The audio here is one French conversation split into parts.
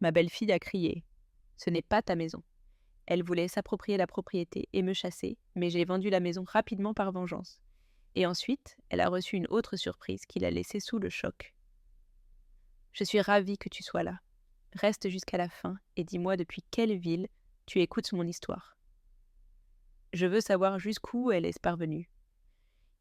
Ma belle-fille a crié. Ce n'est pas ta maison. Elle voulait s'approprier la propriété et me chasser, mais j'ai vendu la maison rapidement par vengeance. Et ensuite, elle a reçu une autre surprise qui l'a laissée sous le choc. Je suis ravie que tu sois là. Reste jusqu'à la fin et dis-moi depuis quelle ville tu écoutes mon histoire. Je veux savoir jusqu'où elle est parvenue.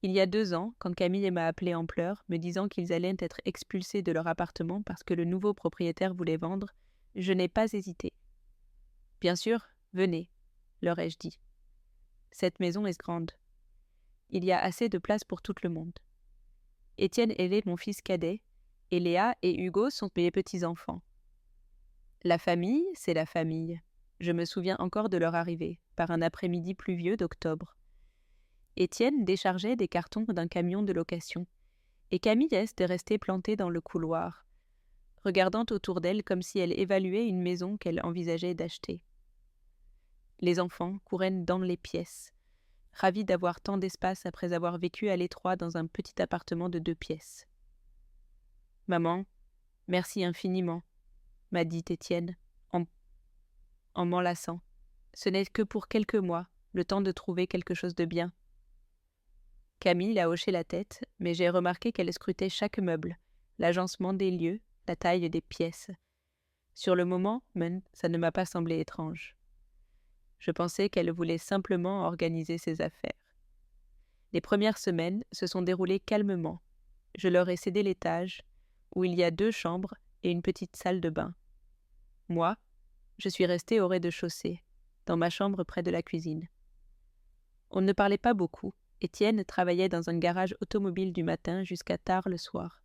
Il y a 2 ans, quand Camille m'a appelé en pleurs, me disant qu'ils allaient être expulsés de leur appartement parce que le nouveau propriétaire voulait vendre, je n'ai pas hésité. Bien sûr, venez, leur ai-je dit. Cette maison est grande. Il y a assez de place pour tout le monde. Étienne est mon fils cadet, et Léa et Hugo sont mes petits-enfants. La famille, c'est la famille. Je me souviens encore de leur arrivée, par un après-midi pluvieux d'octobre. Étienne déchargeait des cartons d'un camion de location, et Camille est restée plantée dans le couloir, regardant autour d'elle comme si elle évaluait une maison qu'elle envisageait d'acheter. Les enfants couraient dans les pièces, ravis d'avoir tant d'espace après avoir vécu à l'étroit dans un petit appartement de 2 pièces. « Maman, merci infiniment, » m'a dit Étienne, en m'enlaçant. Ce n'est que pour quelques mois, le temps de trouver quelque chose de bien. Camille a hoché la tête, mais j'ai remarqué qu'elle scrutait chaque meuble, l'agencement des lieux, la taille des pièces. Sur le moment, ça ne m'a pas semblé étrange. Je pensais qu'elle voulait simplement organiser ses affaires. Les premières semaines se sont déroulées calmement. Je leur ai cédé l'étage, où il y a 2 chambres et une petite salle de bain. Moi, je suis restée au rez-de-chaussée, dans ma chambre près de la cuisine. On ne parlait pas beaucoup. Étienne travaillait dans un garage automobile du matin jusqu'à tard le soir.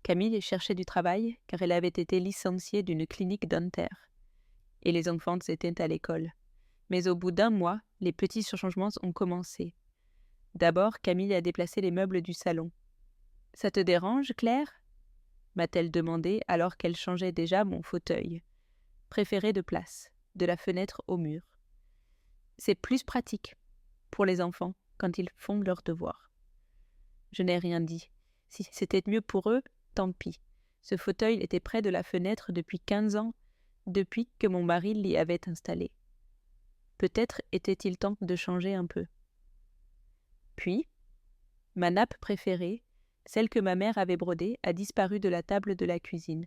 Camille cherchait du travail car elle avait été licenciée d'une clinique dentaire. Et les enfants étaient à l'école. Mais au bout d'1 mois, les petits changements ont commencé. D'abord, Camille a déplacé les meubles du salon. « Ça te dérange, Claire ?» m'a-t-elle demandé alors qu'elle changeait déjà mon fauteuil, préféré de place, de la fenêtre au mur. C'est plus pratique pour les enfants quand ils font leurs devoirs. Je n'ai rien dit. Si c'était mieux pour eux, tant pis. Ce fauteuil était près de la fenêtre depuis 15 ans, depuis que mon mari l'y avait installé. Peut-être était-il temps de changer un peu. Puis, ma nappe préférée, celle que ma mère avait brodée, a disparu de la table de la cuisine.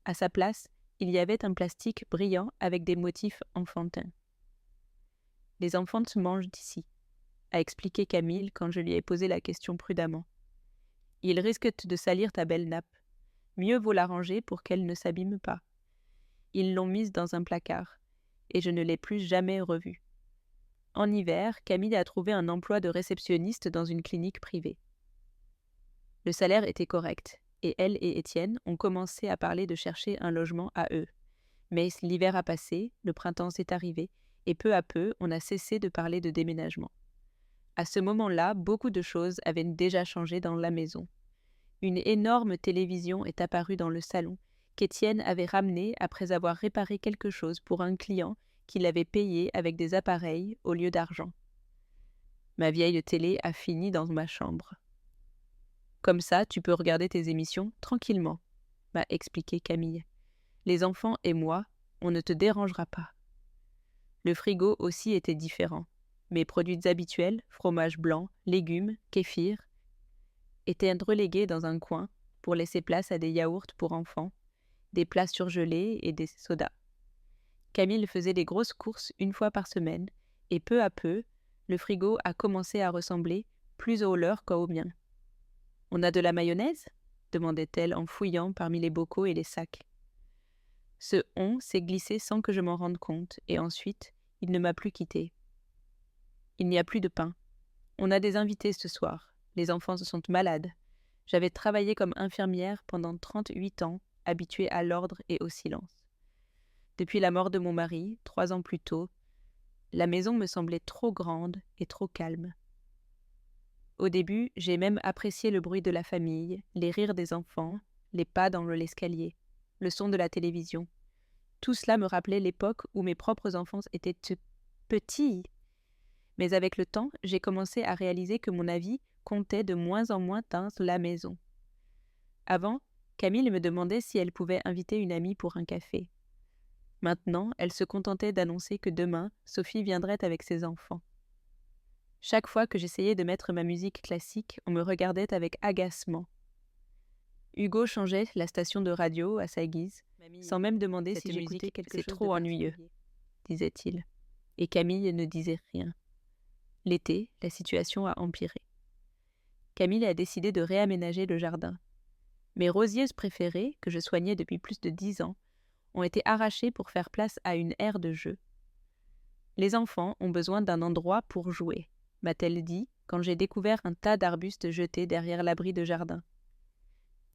À sa place, il y avait un plastique brillant avec des motifs enfantins. « Les enfants se mangent d'ici », a expliqué Camille quand je lui ai posé la question prudemment. « Ils risquent de salir ta belle nappe. Mieux vaut la ranger pour qu'elle ne s'abîme pas. » Ils l'ont mise dans un placard, et je ne l'ai plus jamais revue. En hiver, Camille a trouvé un emploi de réceptionniste dans une clinique privée. Le salaire était correct, et elle et Étienne ont commencé à parler de chercher un logement à eux. Mais l'hiver a passé, le printemps est arrivé, et peu à peu, on a cessé de parler de déménagement. À ce moment-là, beaucoup de choses avaient déjà changé dans la maison. Une énorme télévision est apparue dans le salon, qu'Étienne avait ramenée après avoir réparé quelque chose pour un client qui l'avait payé avec des appareils au lieu d'argent. Ma vieille télé a fini dans ma chambre. « Comme ça, tu peux regarder tes émissions tranquillement », m'a expliqué Camille. « Les enfants et moi, on ne te dérangera pas. » Le frigo aussi était différent. Mes produits habituels, fromage blanc, légumes, kéfir, étaient relégués dans un coin pour laisser place à des yaourts pour enfants, des plats surgelés et des sodas. Camille faisait des grosses courses 1 fois par semaine, et peu à peu, le frigo a commencé à ressembler plus au leur qu'au mien. « On a de la mayonnaise ?» demandait-elle en fouillant parmi les bocaux et les sacs. Ce « on » s'est glissé sans que je m'en rende compte, et ensuite, il ne m'a plus quittée. Il n'y a plus de pain. On a des invités ce soir. Les enfants se sont malades. J'avais travaillé comme infirmière pendant 38 ans, habituée à l'ordre et au silence. Depuis la mort de mon mari, 3 ans plus tôt, la maison me semblait trop grande et trop calme. Au début, j'ai même apprécié le bruit de la famille, les rires des enfants, les pas dans l'escalier, le son de la télévision. Tout cela me rappelait l'époque où mes propres enfants étaient petits. Mais avec le temps, j'ai commencé à réaliser que mon avis comptait de moins en moins dans la maison. Avant, Camille me demandait si elle pouvait inviter une amie pour un café. Maintenant, elle se contentait d'annoncer que demain, Sophie viendrait avec ses enfants. Chaque fois que j'essayais de mettre ma musique classique, on me regardait avec agacement. Hugo changeait la station de radio à sa guise, sans même demander si j'écoutais quelque chose. C'est trop ennuyeux, disait-il. Et Camille ne disait rien. L'été, la situation a empiré. Camille a décidé de réaménager le jardin. Mes rosiers préférés, que je soignais depuis plus de 10 ans, ont été arrachés pour faire place à une aire de jeu. Les enfants ont besoin d'un endroit pour jouer, m'a-t-elle dit quand j'ai découvert un tas d'arbustes jetés derrière l'abri de jardin.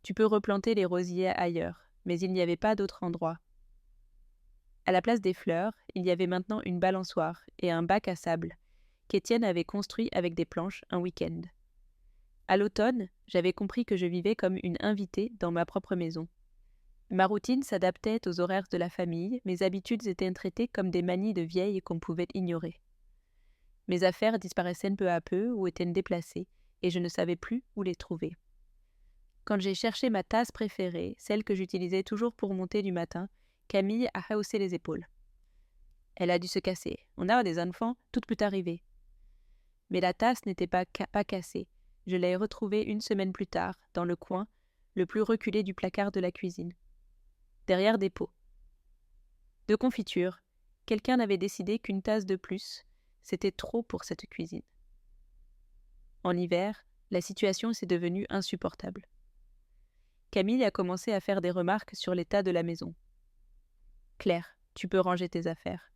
Tu peux replanter les rosiers ailleurs, mais il n'y avait pas d'autre endroit. À la place des fleurs, il y avait maintenant une balançoire et un bac à sable qu'Étienne avait construit avec des planches un week-end. À l'automne, j'avais compris que je vivais comme une invitée dans ma propre maison. Ma routine s'adaptait aux horaires de la famille, mes habitudes étaient traitées comme des manies de vieille qu'on pouvait ignorer. Mes affaires disparaissaient peu à peu ou étaient déplacées, et je ne savais plus où les trouver. Quand j'ai cherché ma tasse préférée, celle que j'utilisais toujours pour monter du matin, Camille a haussé les épaules. Elle a dû se casser. On a des enfants, tout peut arriver. Mais la tasse n'était pas cassée. Je l'ai retrouvée une semaine plus tard, dans le coin, le plus reculé du placard de la cuisine. Derrière des pots. De confiture, quelqu'un avait décidé qu'une tasse de plus, c'était trop pour cette cuisine. En hiver, la situation s'est devenue insupportable. Camille a commencé à faire des remarques sur l'état de la maison. « Claire, tu peux ranger tes affaires, »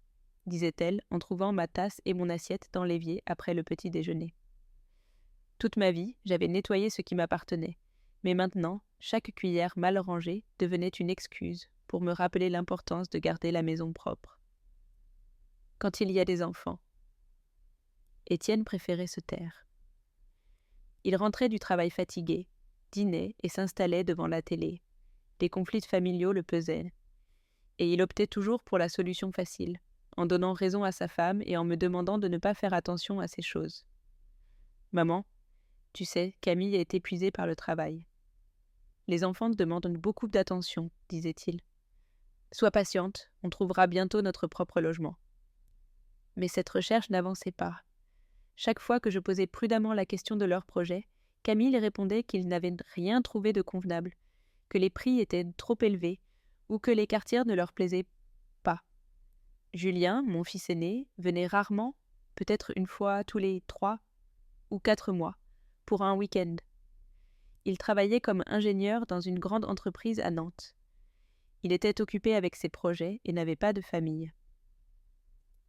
disait-elle en trouvant ma tasse et mon assiette dans l'évier après le petit déjeuner. Toute ma vie, j'avais nettoyé ce qui m'appartenait, mais maintenant, chaque cuillère mal rangée devenait une excuse pour me rappeler l'importance de garder la maison propre. Quand il y a des enfants. Étienne préférait se taire. Il rentrait du travail fatigué, dînait et s'installait devant la télé. Les conflits familiaux le pesaient. Et il optait toujours pour la solution facile, en donnant raison à sa femme et en me demandant de ne pas faire attention à ces choses. « Maman, tu sais, Camille est épuisée par le travail. Les enfants demandent beaucoup d'attention, disait-il. Sois patiente, on trouvera bientôt notre propre logement. » Mais cette recherche n'avançait pas. Chaque fois que je posais prudemment la question de leur projet, Camille répondait qu'ils n'avaient rien trouvé de convenable, que les prix étaient trop élevés ou que les quartiers ne leur plaisaient pas. Julien, mon fils aîné, venait rarement, peut-être une fois tous les 3 ou 4 mois, pour un week-end. Il travaillait comme ingénieur dans une grande entreprise à Nantes. Il était occupé avec ses projets et n'avait pas de famille.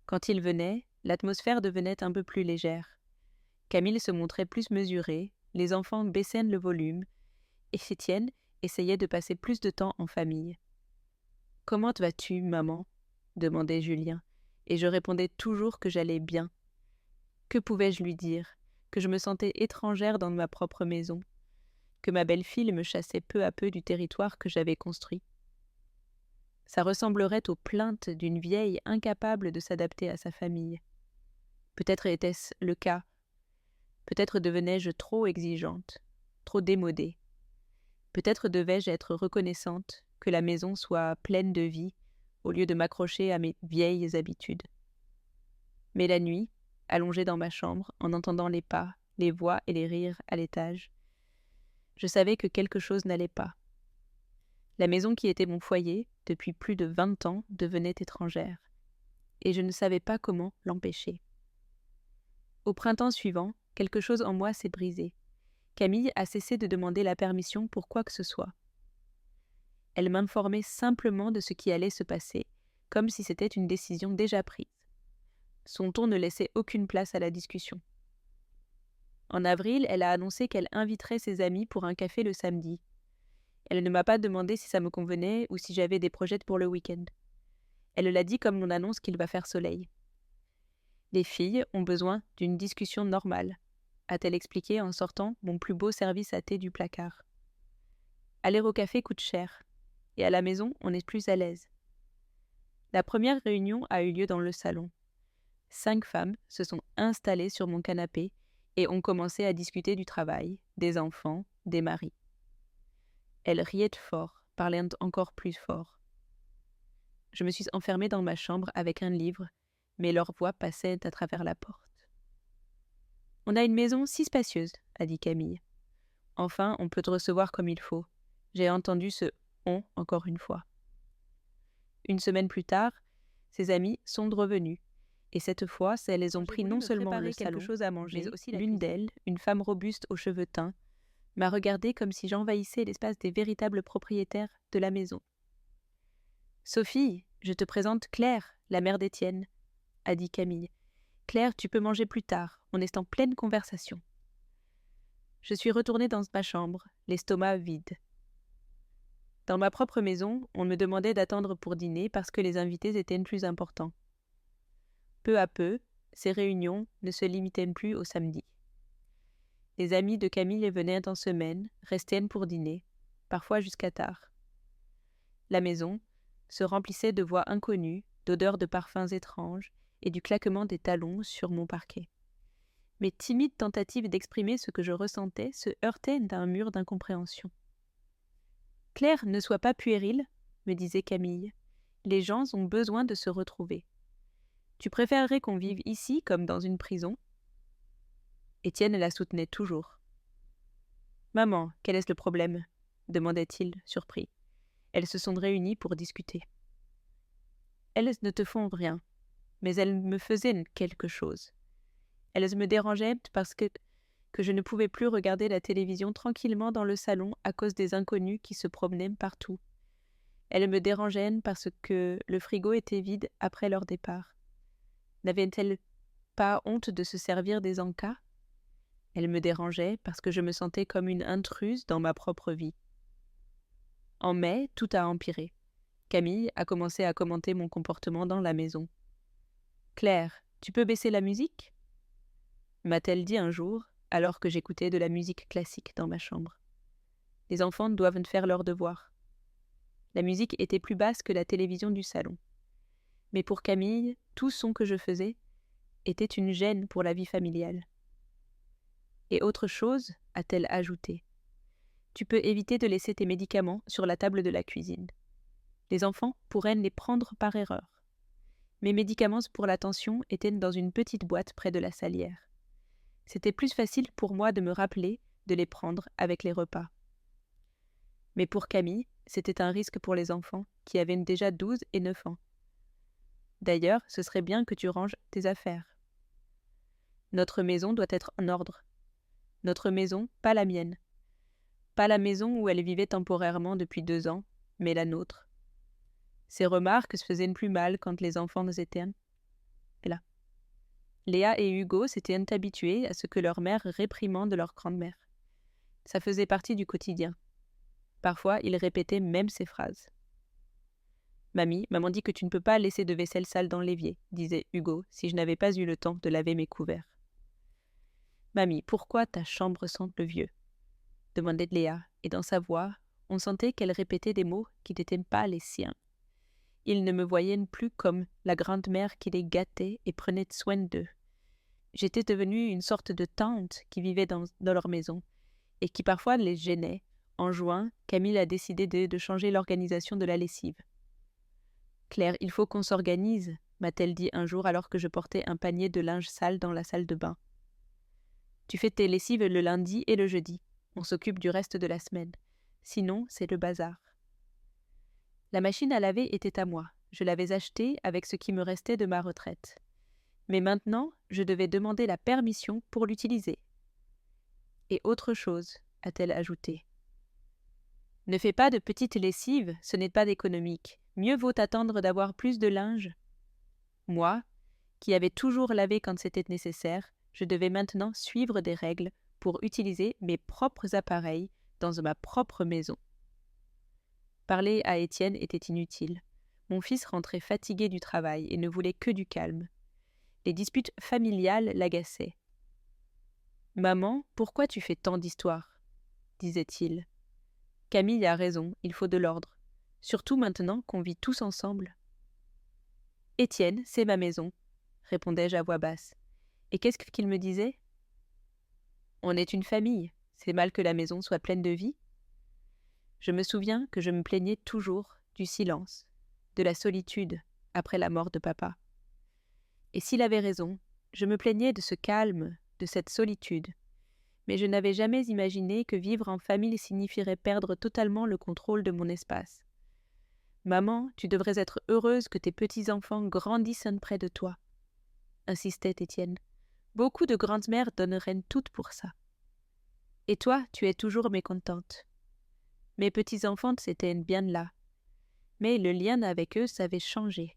Quand il venait, l'atmosphère devenait un peu plus légère. Camille se montrait plus mesurée, les enfants baissaient le volume, et Étienne essayait de passer plus de temps en famille. « Comment vas-tu, maman ?» demandait Julien, et je répondais toujours que j'allais bien. Que pouvais-je lui dire? Que je me sentais étrangère dans ma propre maison, que ma belle-fille me chassait peu à peu du territoire que j'avais construit. Ça ressemblerait aux plaintes d'une vieille incapable de s'adapter à sa famille. Peut-être était-ce le cas. Peut-être devenais-je trop exigeante, trop démodée. Peut-être devais-je être reconnaissante que la maison soit pleine de vie au lieu de m'accrocher à mes vieilles habitudes. Mais la nuit, allongée dans ma chambre, en entendant les pas, les voix et les rires à l'étage, je savais que quelque chose n'allait pas. La maison qui était mon foyer, depuis plus de 20 ans, devenait étrangère, et je ne savais pas comment l'empêcher. Au printemps suivant, quelque chose en moi s'est brisé. Camille a cessé de demander la permission pour quoi que ce soit. Elle m'informait simplement de ce qui allait se passer, comme si c'était une décision déjà prise. Son ton ne laissait aucune place à la discussion. En avril, elle a annoncé qu'elle inviterait ses amis pour un café le samedi. Elle ne m'a pas demandé si ça me convenait ou si j'avais des projets pour le week-end. Elle l'a dit comme on annonce qu'il va faire soleil. Les filles ont besoin d'une discussion normale, a-t-elle expliqué en sortant mon plus beau service à thé du placard. Aller au café coûte cher, et à la maison, on est plus à l'aise. La première réunion a eu lieu dans le salon. 5 femmes se sont installées sur mon canapé et ont commencé à discuter du travail, des enfants, des maris. Elle riait fort, parlait encore plus fort. Je me suis enfermée dans ma chambre avec un livre, mais leur voix passait à travers la porte. « On a une maison si spacieuse, » a dit Camille. « Enfin, on peut te recevoir comme il faut. » J'ai entendu ce « on » encore une fois. Une semaine plus tard, ses amies sont revenues, et cette fois, elles ont pris non seulement le salon, quelque chose à manger, mais aussi l'une d'elles, une femme robuste aux cheveux teints, m'a regardée comme si j'envahissais l'espace des véritables propriétaires de la maison. « Sophie, je te présente Claire, la mère d'Étienne, » a dit Camille. « Claire, tu peux manger plus tard, on est en pleine conversation. » Je suis retournée dans ma chambre, l'estomac vide. Dans ma propre maison, on me demandait d'attendre pour dîner parce que les invités étaient plus importants. Peu à peu, ces réunions ne se limitaient plus au samedi. Les amis de Camille venaient en semaine, restaient pour dîner, parfois jusqu'à tard. La maison se remplissait de voix inconnues, d'odeurs de parfums étranges et du claquement des talons sur mon parquet. Mes timides tentatives d'exprimer ce que je ressentais se heurtaient à un mur d'incompréhension. « Claire, ne sois pas puérile, » me disait Camille. « Les gens ont besoin de se retrouver. Tu préférerais qu'on vive ici comme dans une prison ?» Étienne la soutenait toujours. « Maman, quel est le problème ?» demandait-il, surpris. Elles se sont réunies pour discuter. « Elles ne te font rien, mais elles me faisaient quelque chose. Elles me dérangeaient parce que je ne pouvais plus regarder la télévision tranquillement dans le salon à cause des inconnus qui se promenaient partout. Elles me dérangeaient parce que le frigo était vide après leur départ. N'avaient-elles pas honte de se servir des encas ? Elles me dérangeaient parce que je me sentais comme une intruse dans ma propre vie. » En mai, tout a empiré. Camille a commencé à commenter mon comportement dans la maison. « Claire, tu peux baisser la musique ?» m'a-t-elle dit un jour, alors que j'écoutais de la musique classique dans ma chambre. Les enfants doivent faire leurs devoirs. La musique était plus basse que la télévision du salon. Mais pour Camille, tout son que je faisais était une gêne pour la vie familiale. Et autre chose, a-t-elle ajouté, tu peux éviter de laisser tes médicaments sur la table de la cuisine. Les enfants pourraient les prendre par erreur. Mes médicaments pour la tension étaient dans une petite boîte près de la salière. C'était plus facile pour moi de me rappeler de les prendre avec les repas. Mais pour Camille, c'était un risque pour les enfants, qui avaient déjà 12 et 9 ans. D'ailleurs, ce serait bien que tu ranges tes affaires. Notre maison doit être en ordre. Notre maison, pas la mienne. Pas la maison où elle vivait temporairement depuis 2 ans, mais la nôtre. Ces remarques se faisaient plus mal quand les enfants étaient là. Léa et Hugo s'étaient habitués à ce que leur mère réprimande leur grand-mère. Ça faisait partie du quotidien. Parfois, ils répétaient même ces phrases. « Maman dit que tu ne peux pas laisser de vaisselle sale dans l'évier, » disait Hugo, si je n'avais pas eu le temps de laver mes couverts. « Mamie, pourquoi ta chambre sent le vieux ?» demandait Léa, et dans sa voix, on sentait qu'elle répétait des mots qui n'étaient pas les siens. Ils ne me voyaient plus comme la grande-mère qui les gâtait et prenait soin d'eux. J'étais devenue une sorte de tante qui vivait dans leur maison, et qui parfois les gênait. En juin, Camille a décidé de changer l'organisation de la lessive. « Claire, il faut qu'on s'organise, » m'a-t-elle dit un jour alors que je portais un panier de linge sale dans la salle de bain. « Tu fais tes lessives le lundi et le jeudi. On s'occupe du reste de la semaine. Sinon, c'est le bazar. » La machine à laver était à moi. Je l'avais achetée avec ce qui me restait de ma retraite. Mais maintenant, je devais demander la permission pour l'utiliser. « Et autre chose, » a-t-elle ajouté. « Ne fais pas de petites lessives, ce n'est pas économique. Mieux vaut attendre d'avoir plus de linge. » Moi, qui avais toujours lavé quand c'était nécessaire, je devais maintenant suivre des règles pour utiliser mes propres appareils dans ma propre maison. Parler à Étienne était inutile. Mon fils rentrait fatigué du travail et ne voulait que du calme. Les disputes familiales l'agaçaient. « Maman, pourquoi tu fais tant d'histoires ?» disait-il. « Camille a raison, il faut de l'ordre, surtout maintenant qu'on vit tous ensemble. »« Étienne, c'est ma maison, » répondais-je à voix basse. Et qu'est-ce qu'il me disait ? « On est une famille, c'est mal que la maison soit pleine de vie. » Je me souviens que je me plaignais toujours du silence, de la solitude après la mort de papa. Et s'il avait raison, je me plaignais de ce calme, de cette solitude. Mais je n'avais jamais imaginé que vivre en famille signifierait perdre totalement le contrôle de mon espace. Maman, tu devrais être heureuse que tes petits-enfants grandissent près de toi, insistait Étienne. Beaucoup de grandes mères donneraient toutes pour ça. Et toi, tu es toujours mécontente. Mes petits-enfants s'étaient bien là. Mais le lien avec eux savait changer.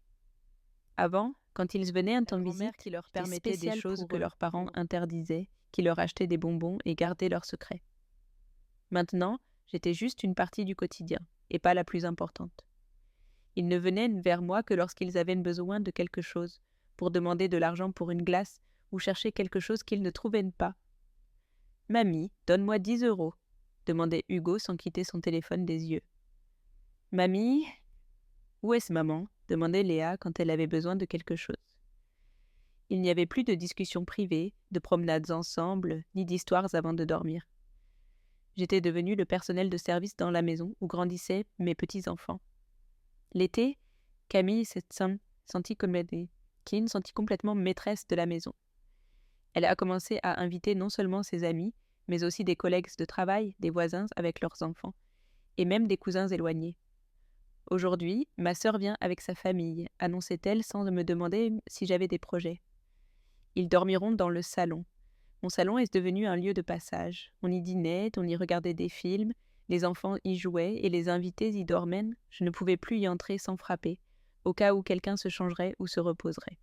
Avant, quand ils venaient en visite, qui leur permettait des choses que leurs parents interdisaient, qui leur achetaient des bonbons et gardaient leurs secrets. Maintenant, j'étais juste une partie du quotidien, et pas la plus importante. Ils ne venaient vers moi que lorsqu'ils avaient besoin de quelque chose, pour demander de l'argent pour une glace ou chercher quelque chose qu'ils ne trouvaient pas. « Mamie, donne-moi 10 €, demandait Hugo sans quitter son téléphone des yeux. « Mamie, où est-ce maman ?» demandait Léa quand elle avait besoin de quelque chose. Il n'y avait plus de discussions privées, de promenades ensemble, ni d'histoires avant de dormir. J'étais devenue le personnel de service dans la maison où grandissaient mes petits-enfants. L'été, Camille s'est sentie complètement maîtresse de la maison. Elle a commencé à inviter non seulement ses amis, mais aussi des collègues de travail, des voisins avec leurs enfants, et même des cousins éloignés. Aujourd'hui, ma sœur vient avec sa famille, annonçait-elle sans me demander si j'avais des projets. Ils dormiront dans le salon. Mon salon est devenu un lieu de passage. On y dînait, on y regardait des films, les enfants y jouaient et les invités y dormaient. Je ne pouvais plus y entrer sans frapper, au cas où quelqu'un se changerait ou se reposerait.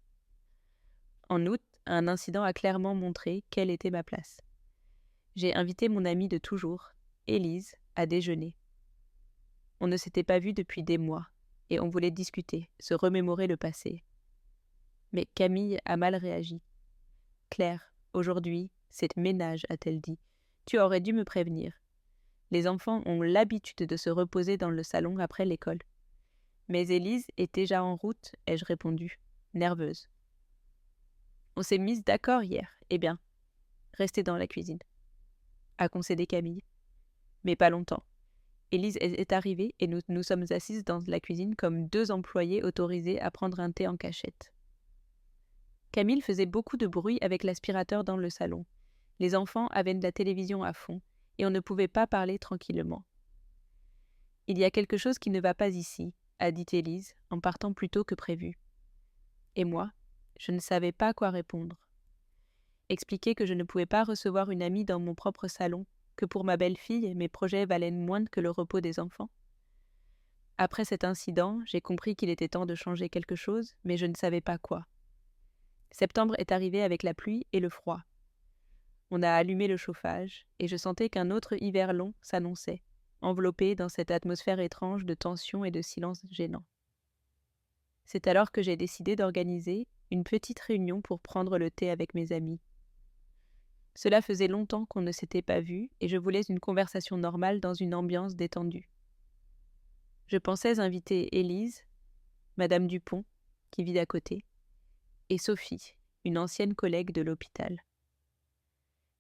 En août, un incident a clairement montré quelle était ma place. J'ai invité mon amie de toujours, Élise, à déjeuner. On ne s'était pas vu depuis des mois, et on voulait discuter, se remémorer le passé. Mais Camille a mal réagi. « Claire, aujourd'hui, c'est ménage, a-t-elle dit. Tu aurais dû me prévenir. Les enfants ont l'habitude de se reposer dans le salon après l'école. » Mais Élise est déjà en route, ai-je répondu, nerveuse. On s'est mises d'accord hier. Eh bien, restez dans la cuisine, a concédé Camille. Mais pas longtemps. Élise est arrivée et nous sommes assises dans la cuisine comme 2 employés autorisés à prendre un thé en cachette. Camille faisait beaucoup de bruit avec l'aspirateur dans le salon. Les enfants avaient de la télévision à fond et on ne pouvait pas parler tranquillement. « Il y a quelque chose qui ne va pas ici, » a dit Élise en partant plus tôt que prévu. Et moi, je ne savais pas quoi répondre. Expliquer que je ne pouvais pas recevoir une amie dans mon propre salon, que pour ma belle-fille, mes projets valaient moins que le repos des enfants. Après cet incident, j'ai compris qu'il était temps de changer quelque chose, mais je ne savais pas quoi. Septembre est arrivé avec la pluie et le froid. On a allumé le chauffage, et je sentais qu'un autre hiver long s'annonçait, enveloppé dans cette atmosphère étrange de tension et de silence gênant. C'est alors que j'ai décidé d'organiser une petite réunion pour prendre le thé avec mes amis. Cela faisait longtemps qu'on ne s'était pas vus et je voulais une conversation normale dans une ambiance détendue. Je pensais inviter Élise, Madame Dupont, qui vit à côté, et Sophie, une ancienne collègue de l'hôpital.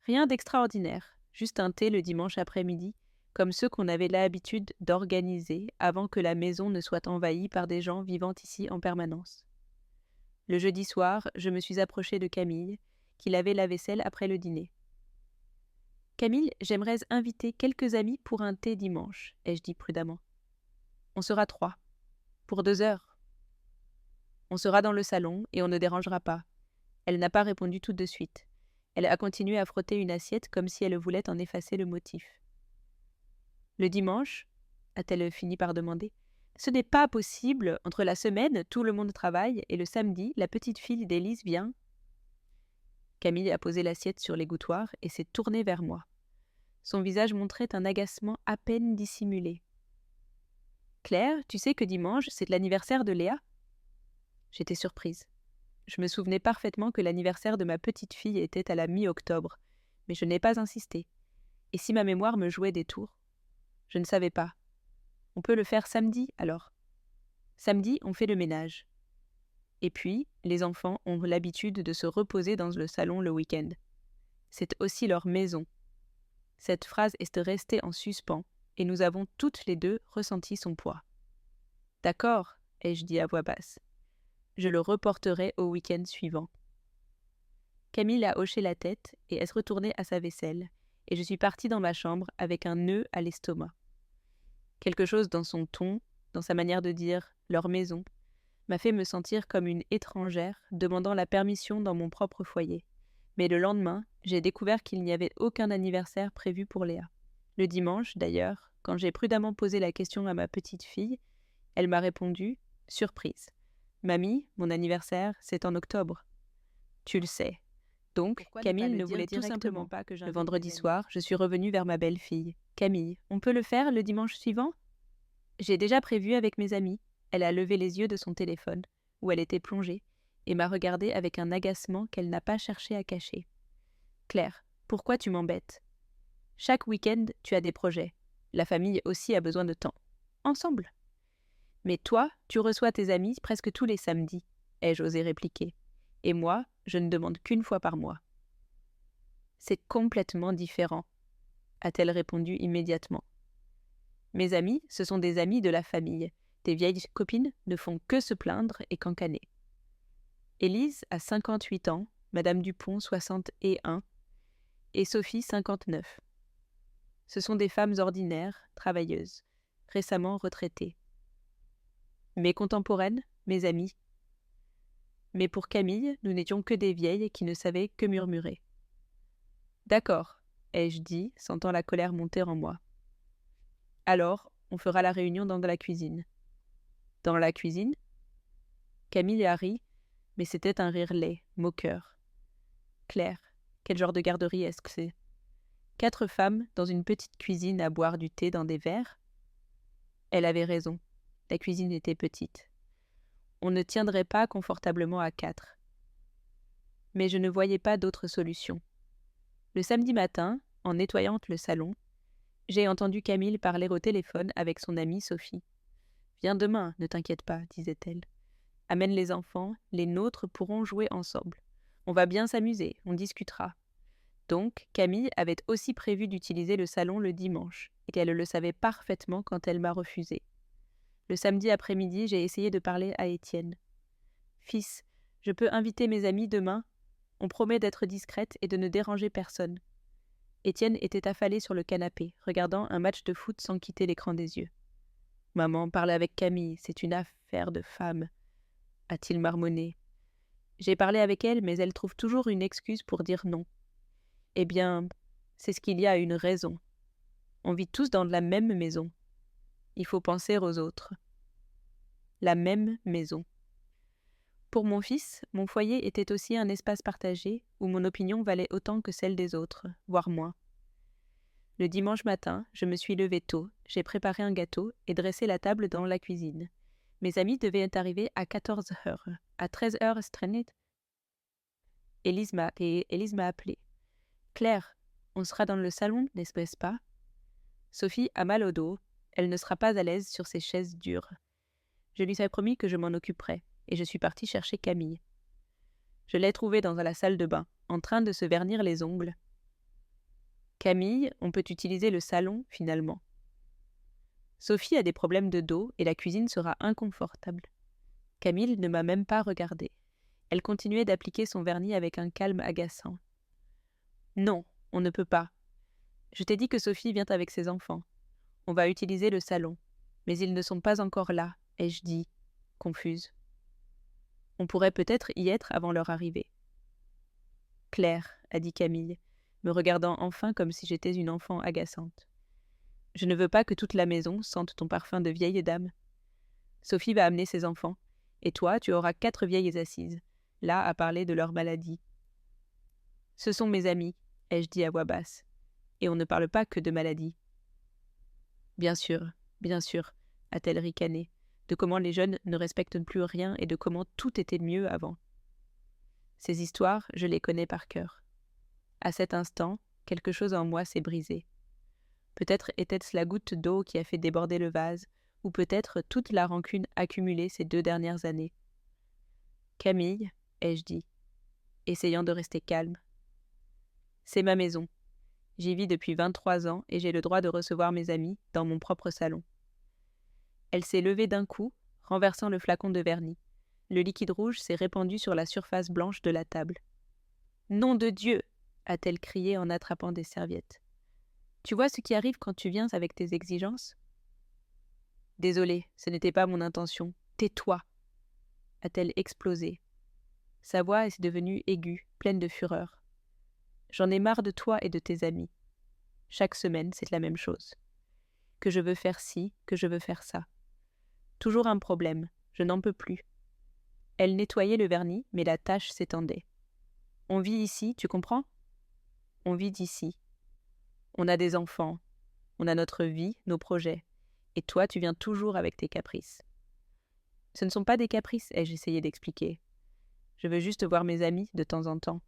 Rien d'extraordinaire, juste un thé le dimanche après-midi, comme ceux qu'on avait l'habitude d'organiser avant que la maison ne soit envahie par des gens vivant ici en permanence. Le jeudi soir, je me suis approchée de Camille, qui lavait la vaisselle après le dîner. « Camille, j'aimerais inviter quelques amis pour un thé dimanche, » ai-je dit prudemment. « On sera 3. Pour 2 heures. On sera dans le salon et on ne dérangera pas. » Elle n'a pas répondu tout de suite. Elle a continué à frotter une assiette comme si elle voulait en effacer le motif. « Le dimanche ?» a-t-elle fini par demander. « Ce n'est pas possible. Entre la semaine, tout le monde travaille et le samedi, la petite fille d'Élise vient. » Camille a posé l'assiette sur l'égouttoir et s'est tournée vers moi. Son visage montrait un agacement à peine dissimulé. « Claire, tu sais que dimanche, c'est l'anniversaire de Léa ?» J'étais surprise. Je me souvenais parfaitement que l'anniversaire de ma petite fille était à la mi-octobre, mais je n'ai pas insisté. Et si ma mémoire me jouait des tours? Je ne savais pas. On peut le faire samedi, alors. Samedi, on fait le ménage. Et puis, les enfants ont l'habitude de se reposer dans le salon le week-end. C'est aussi leur maison. Cette phrase est restée en suspens, et nous avons toutes les deux ressenti son poids. « D'accord, ai-je dit à voix basse. Je le reporterai au week-end suivant. » Camille a hoché la tête et est retournée à sa vaisselle, et je suis partie dans ma chambre avec un nœud à l'estomac. Quelque chose dans son ton, dans sa manière de dire « leur maison », m'a fait me sentir comme une étrangère demandant la permission dans mon propre foyer. Mais le lendemain, j'ai découvert qu'il n'y avait aucun anniversaire prévu pour Léa. Le dimanche, d'ailleurs, quand j'ai prudemment posé la question à ma petite fille, elle m'a répondu, surprise. « Mamie, mon anniversaire, c'est en octobre. » Tu le sais. Donc, Camille ne voulait tout simplement pas que j'invite. Le vendredi soir, je suis revenue vers ma belle-fille. « Camille, on peut le faire le dimanche suivant ?» J'ai déjà prévu avec mes amis. Elle a levé les yeux de son téléphone, où elle était plongée, et m'a regardée avec un agacement qu'elle n'a pas cherché à cacher. « Claire, pourquoi tu m'embêtes ? Chaque week-end, tu as des projets. La famille aussi a besoin de temps. Ensemble. » « Mais toi, tu reçois tes amis presque tous les samedis, » ai-je osé répliquer. « Et moi, je ne demande qu'une fois par mois. »« C'est complètement différent, » a-t-elle répondu immédiatement. « Mes amis, ce sont des amis de la famille. Tes vieilles copines ne font que se plaindre et cancaner. » Élise a 58 ans, Madame Dupont 61 et Sophie 59. Ce sont des femmes ordinaires, travailleuses, récemment retraitées. Mes contemporaines, mes amies. Mais pour Camille, nous n'étions que des vieilles qui ne savaient que murmurer. « D'accord, » ai-je dit, sentant la colère monter en moi. « Alors, on fera la réunion dans la cuisine. » « Dans la cuisine ?» Camille a ri, mais c'était un rire laid, moqueur. « Claire, quel genre de garderie est-ce que c'est ? 4 femmes dans une petite cuisine à boire du thé dans des verres ?» Elle avait raison, la cuisine était petite. On ne tiendrait pas confortablement à 4. Mais je ne voyais pas d'autre solution. Le samedi matin, en nettoyant le salon, j'ai entendu Camille parler au téléphone avec son amie Sophie. « Viens demain, ne t'inquiète pas, disait-elle. Amène les enfants, les nôtres pourront jouer ensemble. On va bien s'amuser, on discutera. » Donc, Camille avait aussi prévu d'utiliser le salon le dimanche, et qu'elle le savait parfaitement quand elle m'a refusé. Le samedi après-midi, j'ai essayé de parler à Étienne. « Fils, je peux inviter mes amis demain ? On promet d'être discrète et de ne déranger personne. » Étienne était affalé sur le canapé, regardant un match de foot sans quitter l'écran des yeux. « Maman, parle avec Camille, c'est une affaire de femme, » a-t-il marmonné. J'ai parlé avec elle, mais elle trouve toujours une excuse pour dire non. Eh bien, c'est ce qu'il y a une raison. On vit tous dans la même maison. Il faut penser aux autres. La même maison. Pour mon fils, mon foyer était aussi un espace partagé où mon opinion valait autant que celle des autres, voire moins. Le dimanche matin, je me suis levée tôt, j'ai préparé un gâteau et dressé la table dans la cuisine. Mes amis devaient arriver à 14 heures. À 13 heures, Stranit. Élise m'a appelé. « Claire, on sera dans le salon, n'est-ce pas ?» Sophie a mal au dos, elle ne sera pas à l'aise sur ces chaises dures. Je lui ai promis que je m'en occuperais, et je suis partie chercher Camille. Je l'ai trouvée dans la salle de bain, en train de se vernir les ongles. « Camille, on peut utiliser le salon, finalement. » Sophie a des problèmes de dos et la cuisine sera inconfortable. Camille ne m'a même pas regardée. Elle continuait d'appliquer son vernis avec un calme agaçant. « Non, on ne peut pas. Je t'ai dit que Sophie vient avec ses enfants. On va utiliser le salon. Mais ils ne sont pas encore là, ai-je dit, confuse. On pourrait peut-être y être avant leur arrivée. »« Claire, » a dit Camille, me regardant enfin comme si j'étais une enfant agaçante. « Je ne veux pas que toute la maison sente ton parfum de vieille dame. Sophie va amener ses enfants, et toi, tu auras 4 vieilles assises, là à parler de leur maladie. »« Ce sont mes amis, » ai-je dit à voix basse, « et on ne parle pas que de maladie. »« Bien sûr, a-t-elle ricané, de comment les jeunes ne respectent plus rien et de comment tout était mieux avant. Ces histoires, je les connais par cœur. À cet instant, quelque chose en moi s'est brisé. Peut-être était-ce la goutte d'eau qui a fait déborder le vase, ou peut-être toute la rancune accumulée ces 2 dernières années. « Camille, » ai-je dit, essayant de rester calme. « C'est ma maison, J'y vis depuis 23 ans et j'ai le droit de recevoir mes amis dans mon propre salon. » Elle s'est levée d'un coup, renversant le flacon de vernis. Le liquide rouge s'est répandu sur la surface blanche de la table. « Nom de Dieu !» a-t-elle crié en attrapant des serviettes. « Tu vois ce qui arrive quand tu viens avec tes exigences ? » « Désolée, ce n'était pas mon intention. Tais-toi !» a-t-elle explosé. Sa voix est devenue aiguë, pleine de fureur. « J'en ai marre de toi et de tes amis. Chaque semaine, c'est la même chose. Que je veux faire ci, que je veux faire ça. Toujours un problème, je n'en peux plus. » Elle nettoyait le vernis, mais la tache s'étendait. « On vit ici, tu comprends ? On vit d'ici. On a des enfants, on a notre vie, nos projets. Et toi, tu viens toujours avec tes caprices. » « Ce ne sont pas des caprices, ai-je essayé d'expliquer. Je veux juste voir mes amis de temps en temps. »«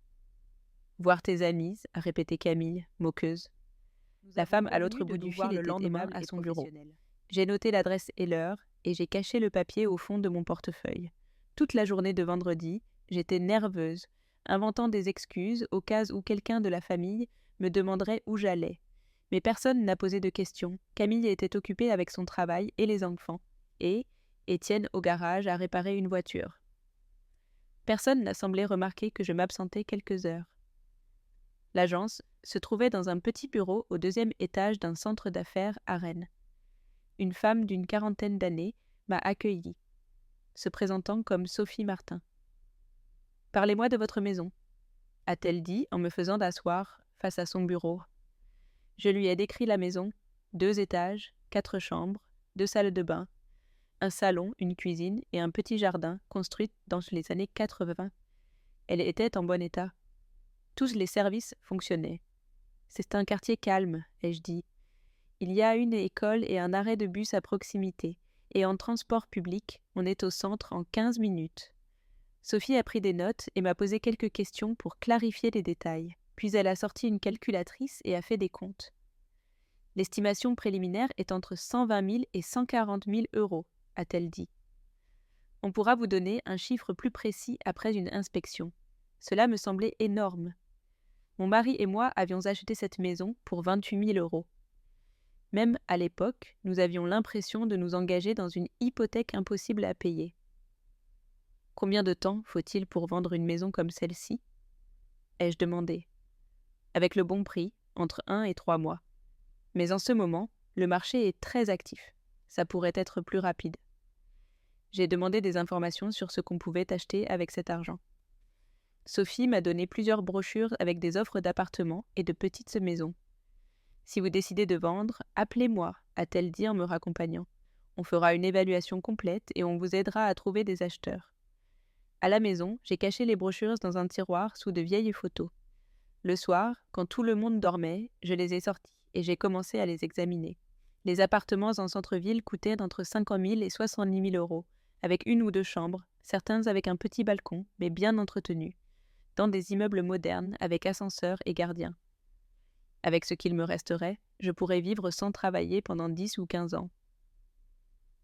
Voir tes amis, » a répété Camille, moqueuse. La femme à l'autre bout du fil était aimable à son bureau. J'ai noté l'adresse et l'heure, et j'ai caché le papier au fond de mon portefeuille. Toute la journée de vendredi, j'étais nerveuse, inventant des excuses au cas où quelqu'un de la famille me demanderait où j'allais. Mais personne n'a posé de questions. Camille était occupée avec son travail et les enfants, et Étienne au garage à réparer une voiture. Personne n'a semblé remarquer que je m'absentais quelques heures. L'agence se trouvait dans un petit bureau au 2e étage d'un centre d'affaires à Rennes. Une femme d'une 40aine d'années m'a accueillie, se présentant comme Sophie Martin. « Parlez-moi de votre maison », a-t-elle dit en me faisant d'asseoir face à son bureau. Je lui ai décrit la maison, 2 étages, 4 chambres, 2 salles de bain, un salon, une cuisine et un petit jardin construit dans les années 80. Elle était en bon état. Tous les services fonctionnaient. « C'est un quartier calme, » ai-je dit. « Il y a une école et un arrêt de bus à proximité, et en transport public, on est au centre en 15 minutes. » Sophie a pris des notes et m'a posé quelques questions pour clarifier les détails. Puis elle a sorti une calculatrice et a fait des comptes. « L'estimation préliminaire est entre 120 000 et 140 000 euros, » a-t-elle dit. « On pourra vous donner un chiffre plus précis après une inspection. Cela me semblait énorme. Mon mari et moi avions acheté cette maison pour 28 000 euros. Même à l'époque, nous avions l'impression de nous engager dans une hypothèque impossible à payer. Combien de temps faut-il pour vendre une maison comme celle-ci ? Ai-je demandé. Avec le bon prix, entre 1 et 3 mois. Mais en ce moment, le marché est très actif. Ça pourrait être plus rapide. J'ai demandé des informations sur ce qu'on pouvait acheter avec cet argent. Sophie m'a donné plusieurs brochures avec des offres d'appartements et de petites maisons. « Si vous décidez de vendre, appelez-moi, » a-t-elle dit en me raccompagnant. « On fera une évaluation complète et on vous aidera à trouver des acheteurs. » À la maison, j'ai caché les brochures dans un tiroir sous de vieilles photos. Le soir, quand tout le monde dormait, je les ai sorties et j'ai commencé à les examiner. Les appartements en centre-ville coûtaient d'entre 50 000 et 70 000 euros, avec 1 ou 2 chambres, certains avec un petit balcon, mais bien entretenus, dans des immeubles modernes avec ascenseur et gardien. Avec ce qu'il me resterait, je pourrais vivre sans travailler pendant 10 ou 15 ans.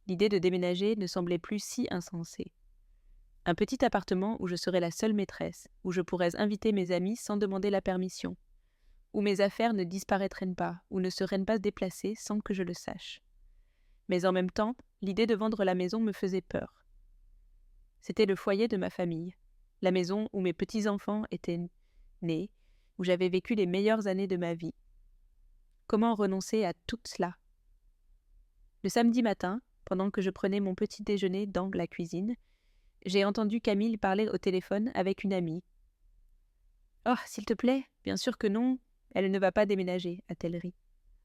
L'idée de déménager ne semblait plus si insensée. Un petit appartement où je serais la seule maîtresse, où je pourrais inviter mes amis sans demander la permission, où mes affaires ne disparaîtraient pas ou ne seraient pas déplacées sans que je le sache. Mais en même temps, l'idée de vendre la maison me faisait peur. C'était le foyer de ma famille, la maison où mes petits-enfants étaient nés, où j'avais vécu les meilleures années de ma vie. Comment renoncer à tout cela ? Le samedi matin, pendant que je prenais mon petit déjeuner dans la cuisine, j'ai entendu Camille parler au téléphone avec une amie. « Oh, s'il te plaît, bien sûr que non, elle ne va pas déménager, » a-t-elle ri.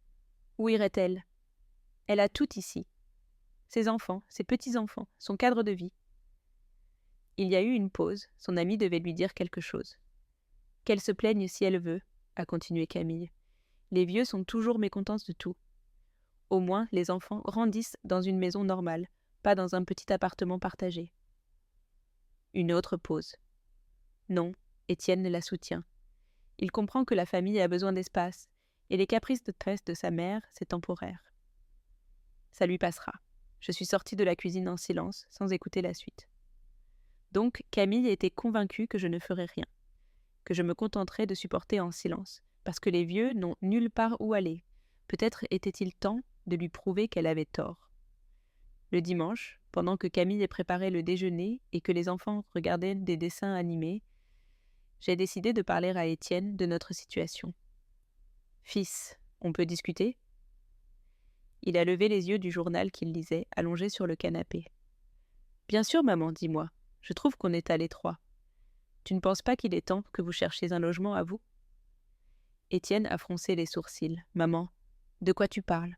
« Où irait-elle ? Elle a tout ici. Ses enfants, ses petits-enfants, son cadre de vie. » Il y a eu une pause, son amie devait lui dire quelque chose. « Qu'elle se plaigne si elle veut, » a continué Camille. « Les vieux sont toujours mécontents de tout. Au moins, les enfants grandissent dans une maison normale, pas dans un petit appartement partagé. » Une autre pause. Non, Étienne la soutient. Il comprend que la famille a besoin d'espace, et les caprices de stress de sa mère, c'est temporaire. Ça lui passera. Je suis sortie de la cuisine en silence, sans écouter la suite. Donc, Camille était convaincue que je ne ferais rien, que je me contenterais de supporter en silence, parce que les vieux n'ont nulle part où aller. Peut-être était-il temps de lui prouver qu'elle avait tort. Le dimanche, pendant que Camille préparait le déjeuner et que les enfants regardaient des dessins animés, j'ai décidé de parler à Étienne de notre situation. « Fils, on peut discuter ?» Il a levé les yeux du journal qu'il lisait, allongé sur le canapé. « Bien sûr, maman, dis-moi. Je trouve qu'on est à l'étroit. Tu ne penses pas qu'il est temps que vous cherchiez un logement à vous ?» Étienne a froncé les sourcils. « Maman, de quoi tu parles ?»«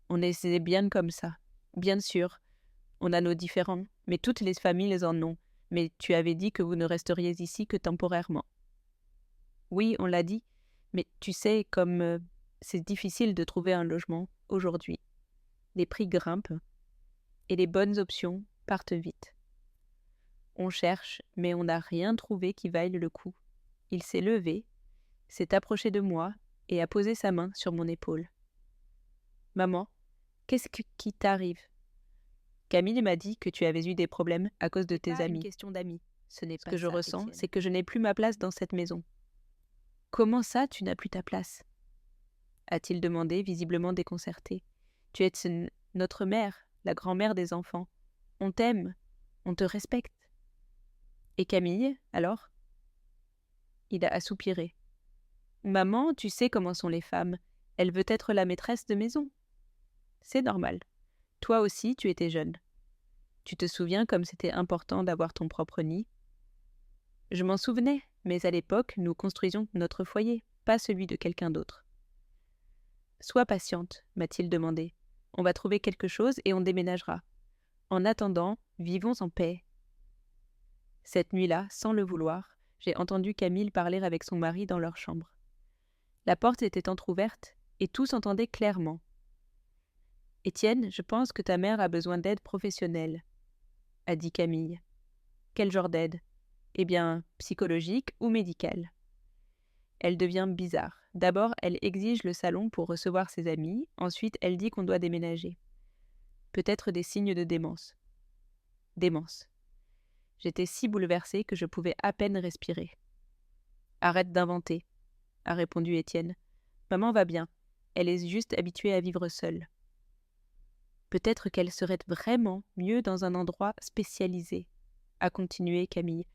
On est bien comme ça. Bien sûr, on a nos différends, mais toutes les familles les en ont. Mais tu avais dit que vous ne resteriez ici que temporairement. » « Oui, on l'a dit, mais tu sais, comme c'est difficile de trouver un logement aujourd'hui. Les prix grimpent et les bonnes options partent vite. On cherche, mais on n'a rien trouvé qui vaille le coup. » Il s'est levé, s'est approché de moi et a posé sa main sur mon épaule. « Maman, qu'est-ce qui t'arrive ? Camille m'a dit que tu avais eu des problèmes à cause de tes amis. Question d'amis. Ce que je ressens, c'est que je n'ai plus ma place dans cette maison. »« Comment ça, tu n'as plus ta place ?» a-t-il demandé, visiblement déconcerté. « Tu es notre mère, la grand-mère des enfants. On t'aime, on te respecte. » « Et Camille, alors ?» Il a soupiré. « Maman, tu sais comment sont les femmes. Elle veut être la maîtresse de maison. » « C'est normal. Toi aussi, tu étais jeune. Tu te souviens comme c'était important d'avoir ton propre nid ? » Je m'en souvenais, mais à l'époque, nous construisions notre foyer, pas celui de quelqu'un d'autre. « Sois patiente, m'a-t-il demandé. On va trouver quelque chose et on déménagera. En attendant, vivons en paix. » Cette nuit-là, sans le vouloir, j'ai entendu Camille parler avec son mari dans leur chambre. La porte était entr'ouverte et tout s'entendait clairement. « Étienne, je pense que ta mère a besoin d'aide professionnelle, » a dit Camille. « Quel genre d'aide ? Eh bien, psychologique ou médicale. » Elle devient bizarre. D'abord, elle exige le salon pour recevoir ses amis, ensuite elle dit qu'on doit déménager. Peut-être des signes de démence. Démence. J'étais si bouleversée que je pouvais à peine respirer. « Arrête d'inventer, » a répondu Étienne. « Maman va bien, elle est juste habituée à vivre seule. » Peut-être qu'elle serait vraiment mieux dans un endroit spécialisé, a continué Camille.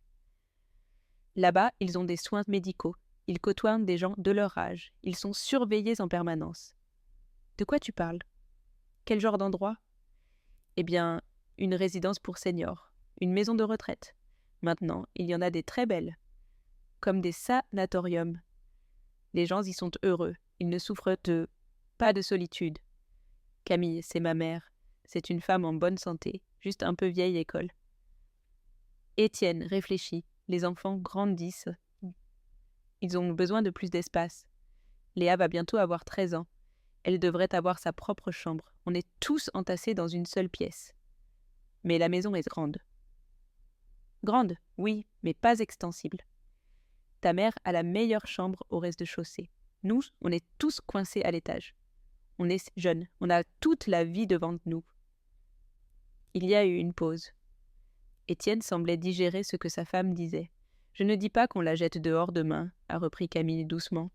Là-bas, ils ont des soins médicaux, ils côtoient des gens de leur âge, ils sont surveillés en permanence. De quoi tu parles ? Quel genre d'endroit ? Eh bien, une résidence pour seniors, une maison de retraite. Maintenant, il y en a des très belles, comme des sanatoriums. Les gens y sont heureux, ils ne souffrent pas de solitude. Camille, c'est ma mère. C'est une femme en bonne santé, juste un peu vieille école. Étienne réfléchit. Les enfants grandissent. Ils ont besoin de plus d'espace. Léa va bientôt avoir 13 ans. Elle devrait avoir sa propre chambre. On est tous entassés dans une seule pièce. Mais la maison est grande. Grande, oui, mais pas extensible. Ta mère a la meilleure chambre au rez-de-chaussée. Nous, on est tous coincés à l'étage. On est jeunes, on a toute la vie devant nous. Il y a eu une pause. Étienne semblait digérer ce que sa femme disait. « Je ne dis pas qu'on la jette dehors demain, » a repris Camille doucement.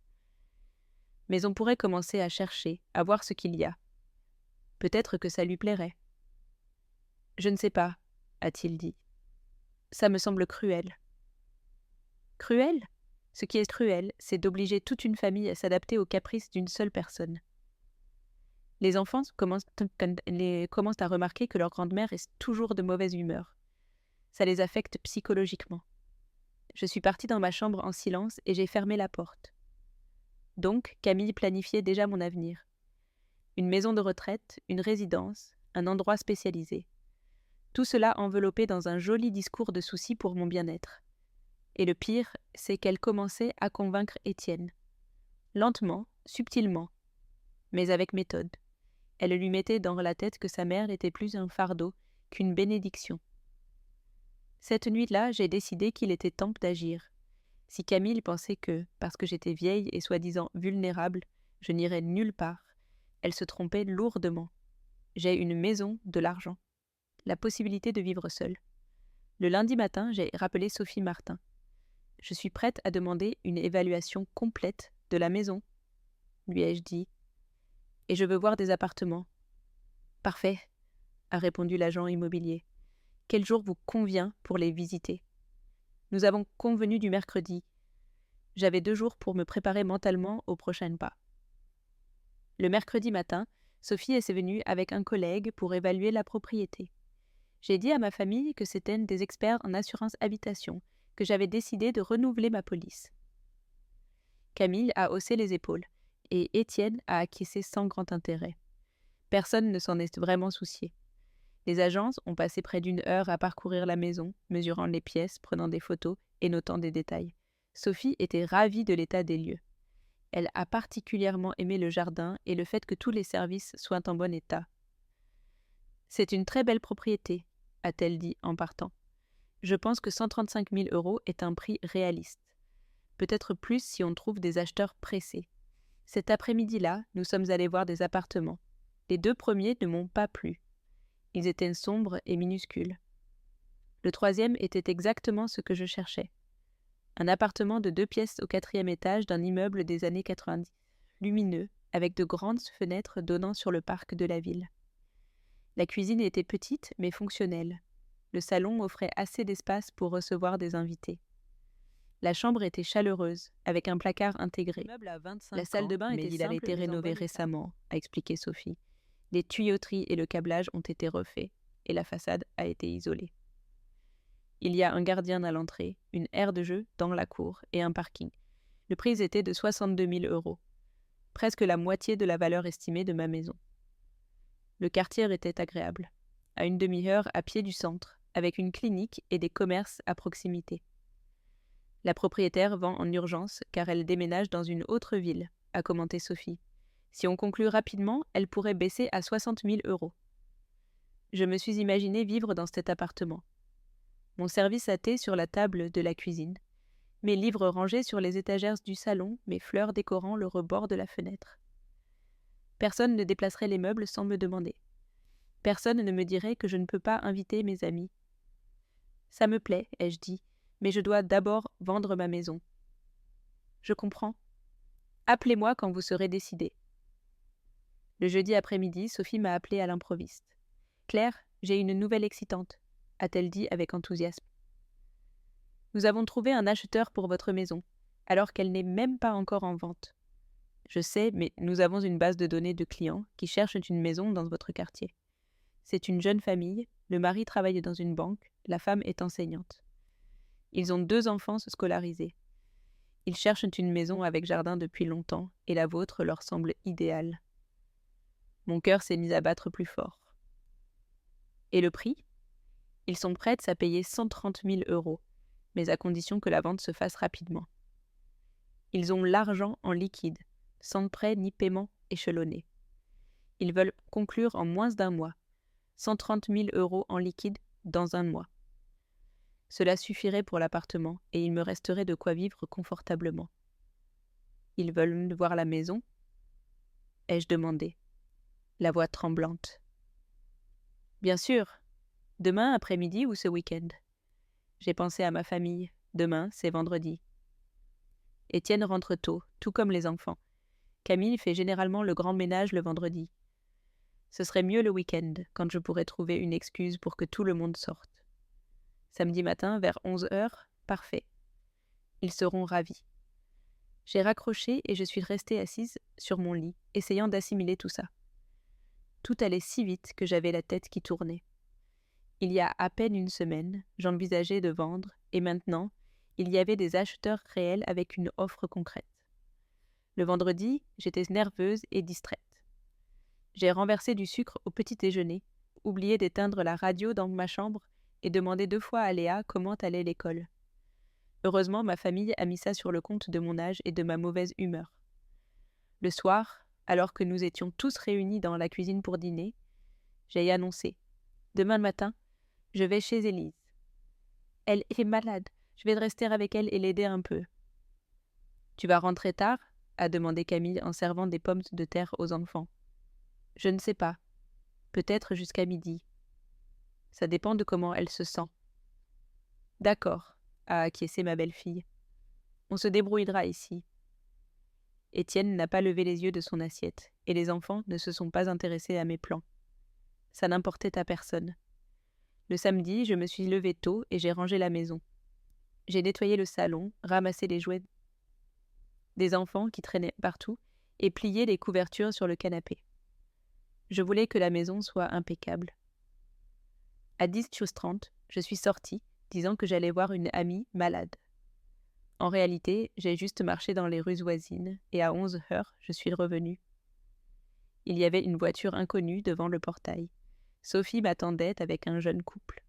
« Mais on pourrait commencer à chercher, à voir ce qu'il y a. Peut-être que ça lui plairait. »« Je ne sais pas, » a-t-il dit. « Ça me semble cruel. » Cruel ? Ce qui est cruel, c'est d'obliger toute une famille à s'adapter aux caprices d'une seule personne. Les enfants commencent à remarquer que leur grand-mère est toujours de mauvaise humeur. Ça les affecte psychologiquement. Je suis partie dans ma chambre en silence et j'ai fermé la porte. Donc, Camille planifiait déjà mon avenir. Une maison de retraite, une résidence, un endroit spécialisé. Tout cela enveloppé dans un joli discours de souci pour mon bien-être. Et le pire, c'est qu'elle commençait à convaincre Étienne. Lentement, subtilement, mais avec méthode. Elle lui mettait dans la tête que sa mère était plus un fardeau qu'une bénédiction. Cette nuit-là, j'ai décidé qu'il était temps d'agir. Si Camille pensait que, parce que j'étais vieille et soi-disant vulnérable, je n'irais nulle part, elle se trompait lourdement. J'ai une maison, de l'argent, la possibilité de vivre seule. Le lundi matin, j'ai rappelé Sophie Martin. Je suis prête à demander une évaluation complète de la maison, lui ai-je dit. Et je veux voir des appartements. Parfait, a répondu l'agent immobilier. Quel jour vous convient pour les visiter? Nous avons convenu du mercredi. J'avais 2 jours pour me préparer mentalement au prochain pas. Le mercredi matin, Sophie est venue avec un collègue pour évaluer la propriété. J'ai dit à ma famille que c'était des experts en assurance habitation, que j'avais décidé de renouveler ma police. Camille a haussé les épaules, et Étienne a acquiescé sans grand intérêt. Personne ne s'en est vraiment soucié. Les agences ont passé près d'1 heure à parcourir la maison, mesurant les pièces, prenant des photos et notant des détails. Sophie était ravie de l'état des lieux. Elle a particulièrement aimé le jardin et le fait que tous les services soient en bon état. « C'est une très belle propriété », a-t-elle dit en partant. « Je pense que 135 000 € est un prix réaliste. Peut-être plus si on trouve des acheteurs pressés. Cet après-midi-là, nous sommes allés voir des appartements. Les 2 premiers ne m'ont pas plu. Ils étaient sombres et minuscules. Le 3e était exactement ce que je cherchais. Un appartement de 2 pièces au 4e étage d'un immeuble des années 90, lumineux, avec de grandes fenêtres donnant sur le parc de la ville. La cuisine était petite mais fonctionnelle. Le salon offrait assez d'espace pour recevoir des invités. La chambre était chaleureuse, avec un placard intégré. La salle de bain était simple, il a été rénové récemment, a expliqué Sophie. Les tuyauteries et le câblage ont été refaits, et la façade a été isolée. Il y a un gardien à l'entrée, une aire de jeu dans la cour et un parking. Le prix était de 62 000 €, presque la moitié de la valeur estimée de ma maison. Le quartier était agréable, à une demi-heure à pied du centre, avec une clinique et des commerces à proximité. La propriétaire vend en urgence car elle déménage dans une autre ville, a commenté Sophie. Si on conclut rapidement, elle pourrait baisser à 60 000 €. Je me suis imaginé vivre dans cet appartement. Mon service à thé sur la table de la cuisine, mes livres rangés sur les étagères du salon, mes fleurs décorant le rebord de la fenêtre. Personne ne déplacerait les meubles sans me demander. Personne ne me dirait que je ne peux pas inviter mes amis. Ça me plaît, ai-je dit, mais je dois d'abord vendre ma maison. Je comprends. Appelez-moi quand vous serez décidé. Le jeudi après-midi, Sophie m'a appelée à l'improviste. « Claire, j'ai une nouvelle excitante », a-t-elle dit avec enthousiasme. « Nous avons trouvé un acheteur pour votre maison, alors qu'elle n'est même pas encore en vente. Je sais, mais nous avons une base de données de clients qui cherchent une maison dans votre quartier. C'est une jeune famille, le mari travaille dans une banque, la femme est enseignante. Ils ont 2 enfants scolarisés. Ils cherchent une maison avec jardin depuis longtemps et la vôtre leur semble idéale. » Mon cœur s'est mis à battre plus fort. Et le prix ? Ils sont prêts à payer 130 000 €, mais à condition que la vente se fasse rapidement. Ils ont l'argent en liquide, sans prêt ni paiement échelonné. Ils veulent conclure en moins d'1 mois, 130 000 € en liquide dans 1 mois. Cela suffirait pour l'appartement et il me resterait de quoi vivre confortablement. Ils veulent voir la maison ? Ai-je demandé, la voix tremblante. Bien sûr, demain après-midi ou ce week-end. J'ai pensé à ma famille. Demain, c'est vendredi. Étienne rentre tôt, tout comme les enfants. Camille fait généralement le grand ménage le vendredi. Ce serait mieux le week-end, quand je pourrais trouver une excuse pour que tout le monde sorte. Samedi matin, vers 11 heures, parfait. Ils seront ravis. J'ai raccroché et je suis restée assise sur mon lit, essayant d'assimiler tout ça. Tout allait si vite que j'avais la tête qui tournait. Il y a à peine 1 semaine, j'envisageais de vendre, et maintenant, il y avait des acheteurs réels avec une offre concrète. Le vendredi, j'étais nerveuse et distraite. J'ai renversé du sucre au petit déjeuner, oublié d'éteindre la radio dans ma chambre et demandé 2 fois à Léa comment allait l'école. Heureusement, ma famille a mis ça sur le compte de mon âge et de ma mauvaise humeur. Le soir, alors que nous étions tous réunis dans la cuisine pour dîner, j'ai annoncé « Demain matin, je vais chez Élise. Elle est malade, je vais rester avec elle et l'aider un peu. »« Tu vas rentrer tard ?» a demandé Camille en servant des pommes de terre aux enfants. « Je ne sais pas. Peut-être jusqu'à midi. Ça dépend de comment elle se sent. »« D'accord, » a acquiescé ma belle-fille. On se débrouillera ici. Étienne n'a pas levé les yeux de son assiette, et les enfants ne se sont pas intéressés à mes plans. Ça n'importait à personne. Le samedi, je me suis levée tôt et j'ai rangé la maison. J'ai nettoyé le salon, ramassé les jouets des enfants qui traînaient partout et plié les couvertures sur le canapé. Je voulais que la maison soit impeccable. À 10h30, je suis sortie, disant que j'allais voir une amie malade. En réalité, j'ai juste marché dans les rues voisines, et à 11h, je suis revenue. Il y avait une voiture inconnue devant le portail. Sophie m'attendait avec un jeune couple.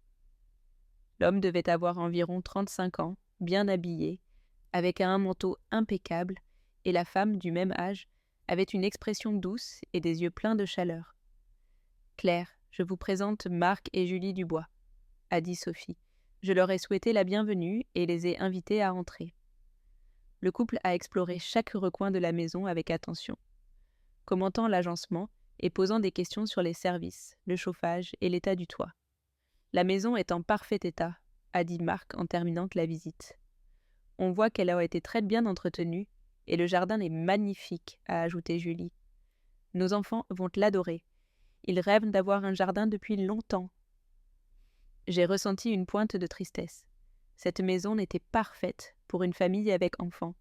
L'homme devait avoir environ 35 ans, bien habillé, avec un manteau impeccable, et la femme, du même âge, avait une expression douce et des yeux pleins de chaleur. « Claire, je vous présente Marc et Julie Dubois, » a dit Sophie. Je leur ai souhaité la bienvenue et les ai invités à entrer. Le couple a exploré chaque recoin de la maison avec attention, commentant l'agencement et posant des questions sur les services, le chauffage et l'état du toit. La maison est en parfait état, a dit Marc en terminant la visite. On voit qu'elle a été très bien entretenue et le jardin est magnifique, a ajouté Julie. Nos enfants vont l'adorer. Ils rêvent d'avoir un jardin depuis longtemps. J'ai ressenti une pointe de tristesse. Cette maison n'était parfaite pour une famille avec enfants.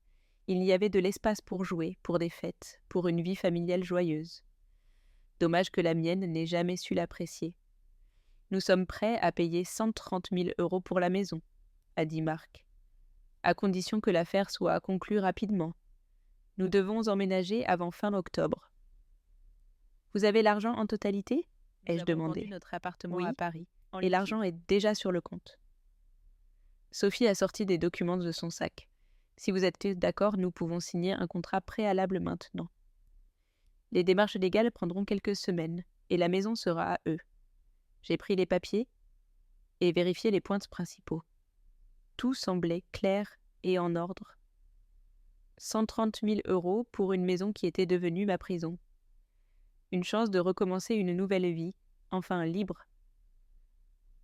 Il y avait de l'espace pour jouer, pour des fêtes, pour une vie familiale joyeuse. Dommage que la mienne n'ait jamais su l'apprécier. Nous sommes prêts à payer 130 000 € pour la maison, a dit Marc, à condition que l'affaire soit conclue rapidement. Nous devons emménager avant fin octobre. Vous avez l'argent en totalité ? Ai-je demandé. Nous avons vendu notre appartement à Paris, et l'argent est déjà sur le compte. Sophie a sorti des documents de son sac. Si vous êtes d'accord, nous pouvons signer un contrat préalable maintenant. Les démarches légales prendront quelques semaines, et la maison sera à eux. J'ai pris les papiers et vérifié les points principaux. Tout semblait clair et en ordre. 130 000 € pour une maison qui était devenue ma prison. Une chance de recommencer une nouvelle vie, enfin libre.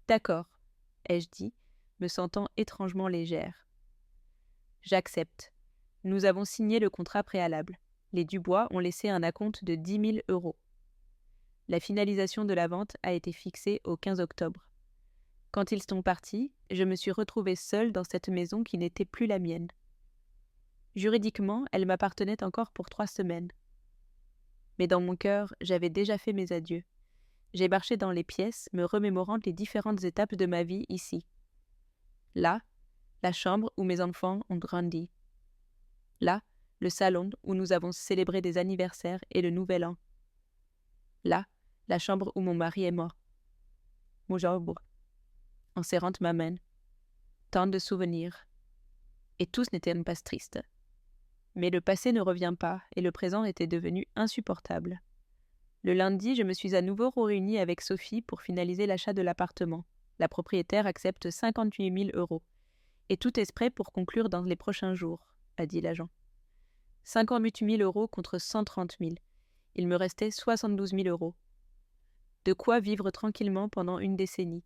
D'accord, ai-je dit, me sentant étrangement légère. J'accepte. Nous avons signé le contrat préalable. Les Dubois ont laissé un acompte de 10 000 €. La finalisation de la vente a été fixée au 15 octobre. Quand ils sont partis, je me suis retrouvée seule dans cette maison qui n'était plus la mienne. Juridiquement, elle m'appartenait encore pour 3 semaines. Mais dans mon cœur, j'avais déjà fait mes adieux. J'ai marché dans les pièces, me remémorant les différentes étapes de ma vie ici. Là, la chambre où mes enfants ont grandi. Là, le salon où nous avons célébré des anniversaires et le nouvel an. Là, la chambre où mon mari est mort. Mojabo, en serrant ma main. Tant de souvenirs. Et tous n'étaient pas tristes. Mais le passé ne revient pas et le présent était devenu insupportable. Le lundi, je me suis à nouveau réunie avec Sophie pour finaliser l'achat de l'appartement. La propriétaire accepte 58 000 €. Et tout est prêt pour conclure dans les prochains jours, a dit l'agent. 58 000 € contre 130 000. Il me restait 72 000 €. De quoi vivre tranquillement pendant une décennie.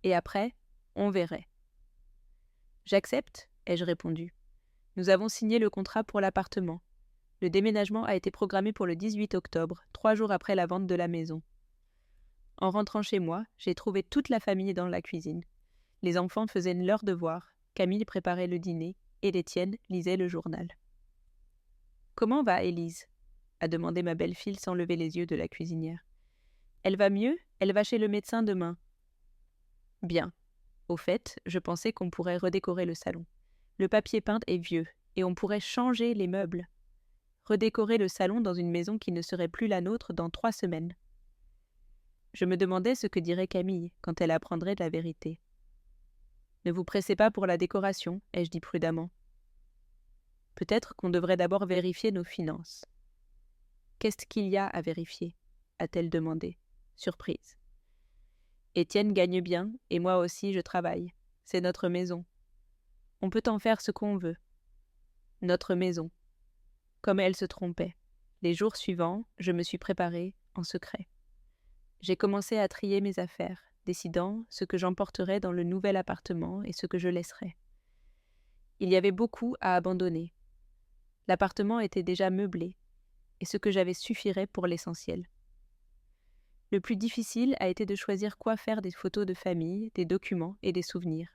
Et après, on verrait. J'accepte, ai-je répondu. Nous avons signé le contrat pour l'appartement. Le déménagement a été programmé pour le 18 octobre, 3 jours après la vente de la maison. En rentrant chez moi, j'ai trouvé toute la famille dans la cuisine. Les enfants faisaient leurs devoirs, Camille préparait le dîner et l'Étienne lisait le journal. « Comment va Élise ?» a demandé ma belle-fille sans lever les yeux de la cuisinière. « Elle va mieux, elle va chez le médecin demain. » Bien. Au fait, je pensais qu'on pourrait redécorer le salon. Le papier peint est vieux, et on pourrait changer les meubles. Redécorer le salon dans une maison qui ne serait plus la nôtre dans 3 semaines. Je me demandais ce que dirait Camille quand elle apprendrait la vérité. « Ne vous pressez pas pour la décoration, ai-je dit prudemment. Peut-être qu'on devrait d'abord vérifier nos finances. »« Qu'est-ce qu'il y a à vérifier ?» a-t-elle demandé, surprise. « Étienne gagne bien, et moi aussi je travaille. C'est notre maison. On peut en faire ce qu'on veut. Notre maison. » Comme elle se trompait. Les jours suivants, je me suis préparée en secret. J'ai commencé à trier mes affaires, décidant ce que j'emporterais dans le nouvel appartement et ce que je laisserais. Il y avait beaucoup à abandonner. L'appartement était déjà meublé, et ce que j'avais suffirait pour l'essentiel. Le plus difficile a été de choisir quoi faire des photos de famille, des documents et des souvenirs,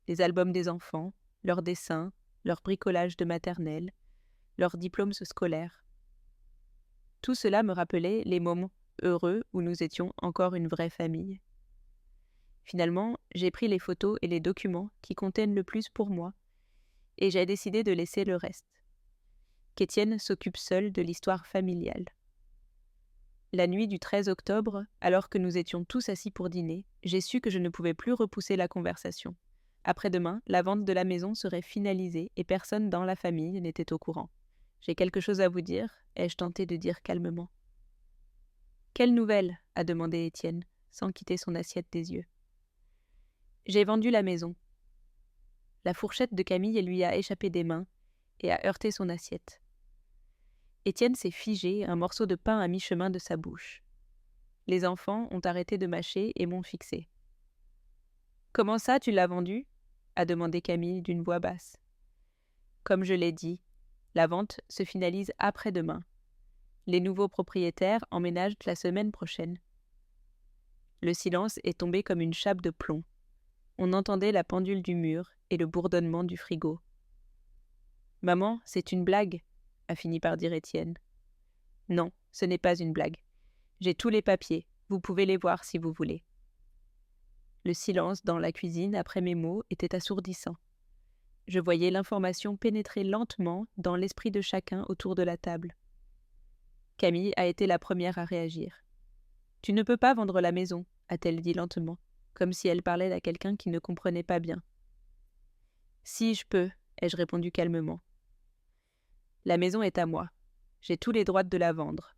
les albums des enfants, leurs dessins, leur bricolage de maternelle, leurs diplômes scolaires. Tout cela me rappelait les moments heureux où nous étions encore une vraie famille. Finalement, j'ai pris les photos et les documents qui contiennent le plus pour moi, et j'ai décidé de laisser le reste. Qu'Étienne s'occupe seul de l'histoire familiale. La nuit du 13 octobre, alors que nous étions tous assis pour dîner, j'ai su que je ne pouvais plus repousser la conversation. Après-demain, la vente de la maison serait finalisée et personne dans la famille n'était au courant. « J'ai quelque chose à vous dire », ai-je tenté de dire calmement. « Quelle nouvelle » a demandé Étienne, sans quitter son assiette des yeux. « J'ai vendu la maison. » La fourchette de Camille lui a échappé des mains et a heurté son assiette. Étienne s'est figé, un morceau de pain à mi-chemin de sa bouche. Les enfants ont arrêté de mâcher et m'ont fixé. « Comment ça, tu l'as vendu » a demandé Camille d'une voix basse. « Comme je l'ai dit, la vente se finalise après-demain. Les nouveaux propriétaires emménagent la semaine prochaine. » Le silence est tombé comme une chape de plomb. On entendait la pendule du mur et le bourdonnement du frigo. « Maman, c'est une blague » a fini par dire Étienne. « Non, ce n'est pas une blague. J'ai tous les papiers, vous pouvez les voir si vous voulez. » Le silence dans la cuisine après mes mots était assourdissant. Je voyais l'information pénétrer lentement dans l'esprit de chacun autour de la table. Camille a été la première à réagir. « Tu ne peux pas vendre la maison » a-t-elle dit lentement, comme si elle parlait à quelqu'un qui ne comprenait pas bien. « Si, je peux » ai-je répondu calmement. « La maison est à moi. J'ai tous les droits de la vendre. »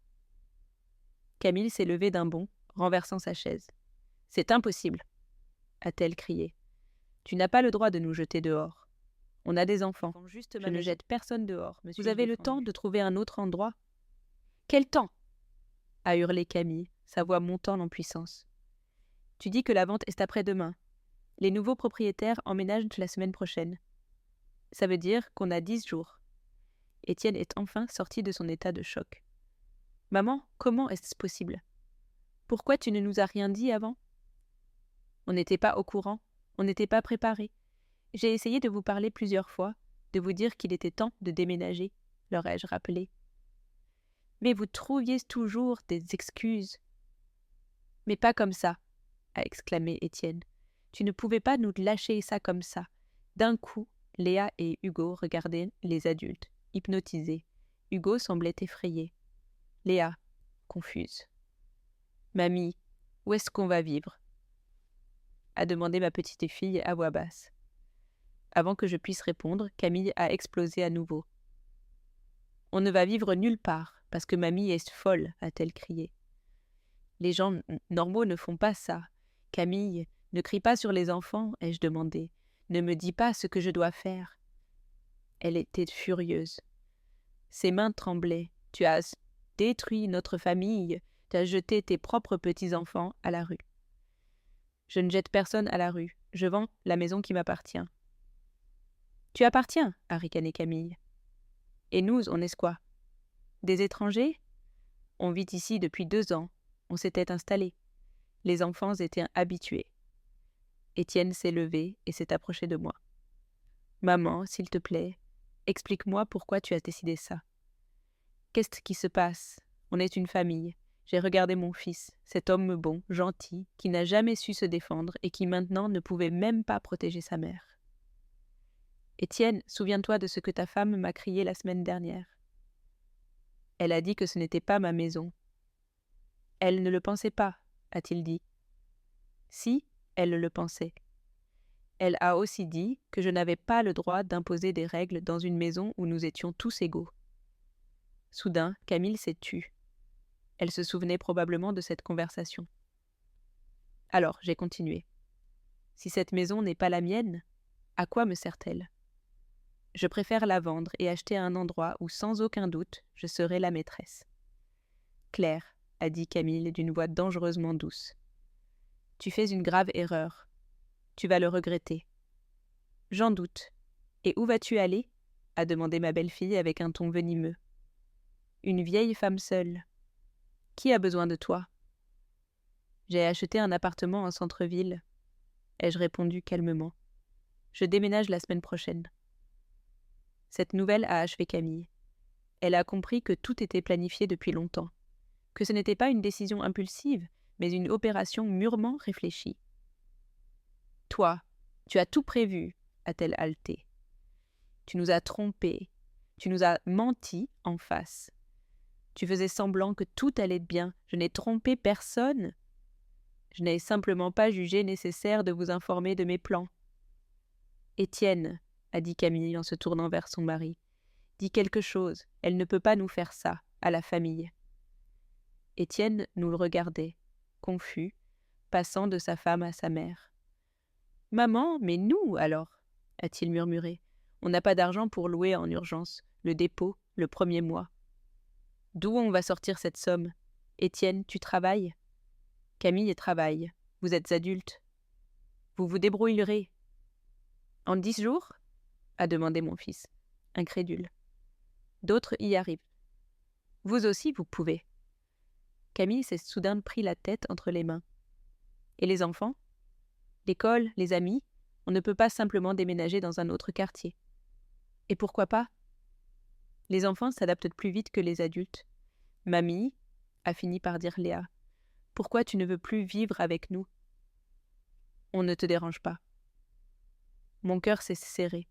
Camille s'est levée d'un bond, renversant sa chaise. « C'est impossible » a-t-elle crié. « Tu n'as pas le droit de nous jeter dehors. On a des enfants. Je ne jette personne dehors. Vous avez le temps de trouver un autre endroit ?»« Quel temps ?» a hurlé Camille, sa voix montant en puissance. « Tu dis que la vente est après-demain. Les nouveaux propriétaires emménagent la semaine prochaine. Ça veut dire qu'on a 10 jours. » Étienne est enfin sorti de son état de choc. « Maman, comment est-ce possible ? Pourquoi tu ne nous as rien dit avant ? » On n'était pas au courant, on n'était pas préparés. J'ai essayé de vous parler plusieurs fois, de vous dire qu'il était temps de déménager, leur ai-je rappelé. Mais vous trouviez toujours des excuses. Mais pas comme ça, a exclamé Étienne. Tu ne pouvais pas nous lâcher ça comme ça. D'un coup, Léa et Hugo regardaient les adultes, hypnotisés. Hugo semblait effrayé. Léa, confuse. « Mamie, où est-ce qu'on va vivre ?» a demandé ma petite fille à voix basse. Avant que je puisse répondre, Camille a explosé à nouveau. « On ne va vivre nulle part, parce que mamie est folle, a-t-elle crié. Les gens normaux ne font pas ça. Camille, ne crie pas sur les enfants, ai-je demandé. Ne me dis pas ce que je dois faire. Elle était furieuse. Ses mains tremblaient. Tu as détruit notre famille, tu as jeté tes propres petits-enfants à la rue. Je ne jette personne à la rue, je vends la maison qui m'appartient. Tu appartiens, a ricané Camille. Et nous, on est quoi? Des étrangers? On vit ici depuis 2 ans, on s'était installés. Les enfants étaient habitués. Étienne s'est levé et s'est approché de moi. Maman, s'il te plaît, explique-moi pourquoi tu as décidé ça. Qu'est-ce qui se passe? On est une famille. J'ai regardé mon fils, cet homme bon, gentil, qui n'a jamais su se défendre et qui maintenant ne pouvait même pas protéger sa mère. Étienne, souviens-toi de ce que ta femme m'a crié la semaine dernière. Elle a dit que ce n'était pas ma maison. Elle ne le pensait pas, a-t-il dit. Si, elle le pensait. Elle a aussi dit que je n'avais pas le droit d'imposer des règles dans une maison où nous étions tous égaux. Soudain, Camille s'est tue. Elle se souvenait probablement de cette conversation. Alors, j'ai continué. Si cette maison n'est pas la mienne, à quoi me sert-elle? Je préfère la vendre et acheter un endroit où, sans aucun doute, je serai la maîtresse. Claire, a dit Camille d'une voix dangereusement douce. Tu fais une grave erreur. Tu vas le regretter. J'en doute. Et où vas-tu aller ? A demandé ma belle-fille avec un ton venimeux. Une vieille femme seule. Qui a besoin de toi ? J'ai acheté un appartement en centre-ville, ai-je répondu calmement. Je déménage la semaine prochaine. Cette nouvelle a achevé Camille. Elle a compris que tout était planifié depuis longtemps, que ce n'était pas une décision impulsive, mais une opération mûrement réfléchie. Toi, tu as tout prévu, a-t-elle haleté. Tu nous as trompés, tu nous as menti en face. Tu faisais semblant que tout allait bien. Je n'ai trompé personne. Je n'ai simplement pas jugé nécessaire de vous informer de mes plans. Étienne, a dit Camille en se tournant vers son mari, dis quelque chose, elle ne peut pas nous faire ça, à la famille. Étienne nous le regardait, confus, passant de sa femme à sa mère. Maman, mais nous alors, a-t-il murmuré. On n'a pas d'argent pour louer en urgence, le dépôt, le premier mois. D'où on va sortir cette somme ? Étienne, tu travailles ? Camille travaille. Vous êtes adulte. Vous vous débrouillerez. En 10 jours ? A demandé mon fils, incrédule. D'autres y arrivent. Vous aussi, vous pouvez. Camille s'est soudain pris la tête entre les mains. Et les enfants ? L'école, les amis ? On ne peut pas simplement déménager dans un autre quartier. Et pourquoi pas ? Les enfants s'adaptent plus vite que les adultes. Mamie, a fini par dire Léa, pourquoi tu ne veux plus vivre avec nous ? On ne te dérange pas. Mon cœur s'est serré.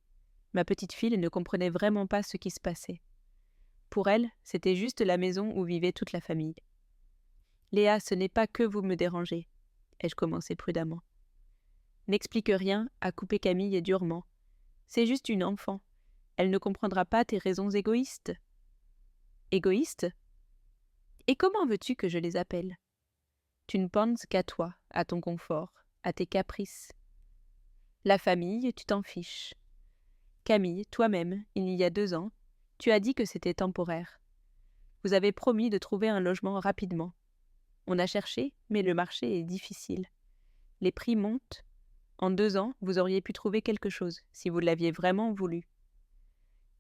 Ma petite fille ne comprenait vraiment pas ce qui se passait. Pour elle, c'était juste la maison où vivait toute la famille. Léa, ce n'est pas que vous me dérangez, ai-je commencé prudemment. N'explique rien, a coupé Camille durement. C'est juste une enfant. Elle ne comprendra pas tes raisons égoïstes. Égoïstes ? Et comment veux-tu que je les appelle ? Tu ne penses qu'à toi, à ton confort, à tes caprices. La famille, tu t'en fiches. Camille, toi-même, il y a 2 ans, tu as dit que c'était temporaire. Vous avez promis de trouver un logement rapidement. On a cherché, mais le marché est difficile. Les prix montent. En 2 ans, vous auriez pu trouver quelque chose, si vous l'aviez vraiment voulu.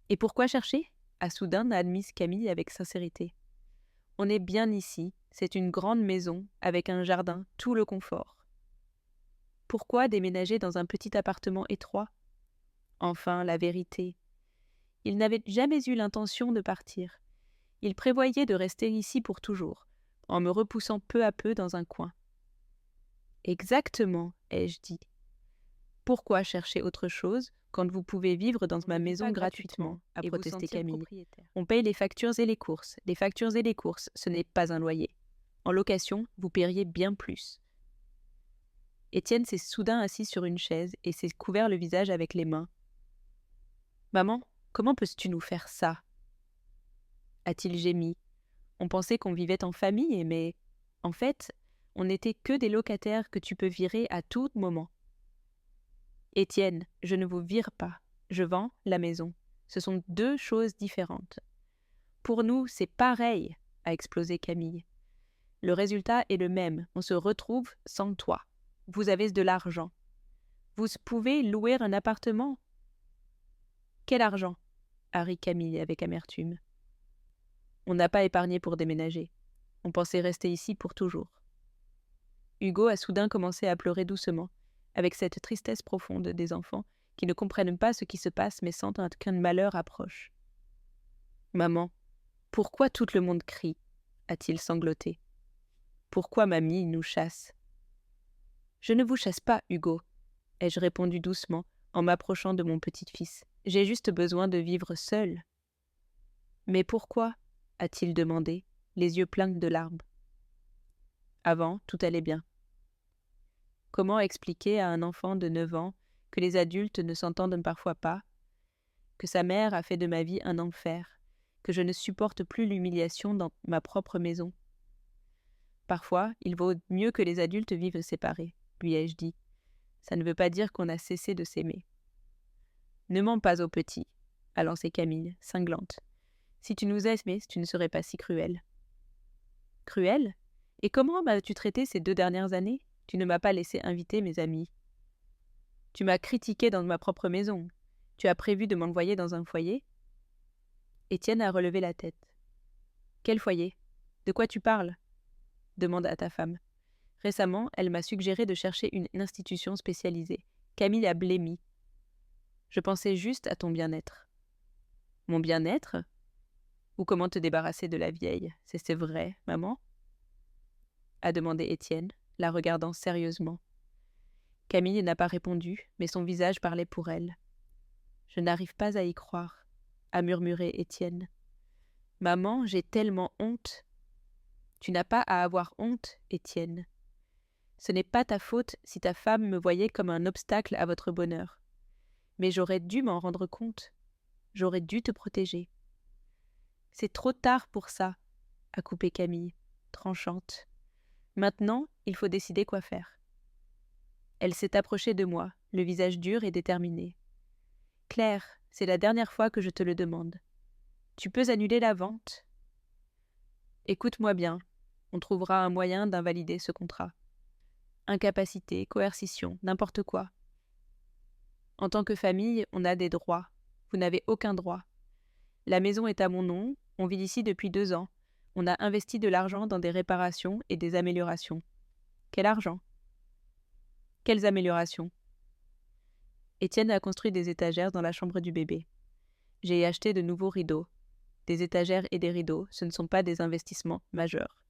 Et pourquoi chercher ? A soudain admise Camille avec sincérité. On est bien ici, c'est une grande maison, avec un jardin, tout le confort. Pourquoi déménager dans un petit appartement étroit ? Enfin, la vérité. Il n'avait jamais eu l'intention de partir. Il prévoyait de rester ici pour toujours, en me repoussant peu à peu dans un coin. Exactement, ai-je dit. Pourquoi chercher autre chose quand vous pouvez vivre dans ma maison gratuitement, a protesté Camille. On paye les factures et les courses. Les factures et les courses, ce n'est pas un loyer. En location, vous paieriez bien plus. Étienne s'est soudain assis sur une chaise et s'est couvert le visage avec les mains. Maman, comment peux-tu nous faire ça ? A-t-il gémi. On pensait qu'on vivait en famille, mais en fait, on n'était que des locataires que tu peux virer à tout moment. Étienne, je ne vous vire pas. Je vends la maison. Ce sont 2 choses différentes. Pour nous, c'est pareil, a explosé Camille. Le résultat est le même. On se retrouve sans toi. Vous avez de l'argent. Vous pouvez louer un appartement. Quel argent ? A ri Camille avec amertume. On n'a pas épargné pour déménager. On pensait rester ici pour toujours. Hugo a soudain commencé à pleurer doucement, avec cette tristesse profonde des enfants qui ne comprennent pas ce qui se passe mais sentent qu'un malheur approche. « Maman, pourquoi tout le monde crie ?» a-t-il sangloté. « Pourquoi mamie nous chasse ?» « Je ne vous chasse pas, Hugo, » ai-je répondu doucement en m'approchant de mon petit-fils. « J'ai juste besoin de vivre seul. »« Mais pourquoi ?» a-t-il demandé, les yeux pleins de larmes. Avant, tout allait bien. Comment expliquer à un enfant de 9 ans que les adultes ne s'entendent parfois pas, que sa mère a fait de ma vie un enfer, que je ne supporte plus l'humiliation dans ma propre maison ? Parfois, il vaut mieux que les adultes vivent séparés, lui ai-je dit. Ça ne veut pas dire qu'on a cessé de s'aimer. Ne mens pas au petit, a lancé Camille, cinglante. Si tu nous aimais, tu ne serais pas si cruelle. Cruelle ? Et comment m'as-tu traité ces 2 dernières années ? Tu ne m'as pas laissé inviter mes amis. Tu m'as critiqué dans ma propre maison. Tu as prévu de m'envoyer dans un foyer ? Étienne a relevé la tête. Quel foyer ? De quoi tu parles ? Demanda ta femme. Récemment, elle m'a suggéré de chercher une institution spécialisée. Camille a blêmi. Je pensais juste à ton bien-être. Mon bien-être ? Ou comment te débarrasser de la vieille ? C'est vrai, maman ? A demandé Étienne, la regardant sérieusement. Camille n'a pas répondu, mais son visage parlait pour elle. Je n'arrive pas à y croire, a murmuré Étienne. Maman, j'ai tellement honte. Tu n'as pas à avoir honte, Étienne. Ce n'est pas ta faute si ta femme me voyait comme un obstacle à votre bonheur. Mais j'aurais dû m'en rendre compte. J'aurais dû te protéger. C'est trop tard pour ça, a coupé Camille, tranchante. Maintenant, il faut décider quoi faire. Elle s'est approchée de moi, le visage dur et déterminé. Claire, c'est la dernière fois que je te le demande. Tu peux annuler la vente ? Écoute-moi bien, on trouvera un moyen d'invalider ce contrat. Incapacité, coercition, n'importe quoi. En tant que famille, on a des droits. Vous n'avez aucun droit. La maison est à mon nom, on vit ici depuis 2 ans. On a investi de l'argent dans des réparations et des améliorations. Quel argent ? Quelles améliorations ? Étienne a construit des étagères dans la chambre du bébé. J'ai acheté de nouveaux rideaux. Des étagères et des rideaux, ce ne sont pas des investissements majeurs.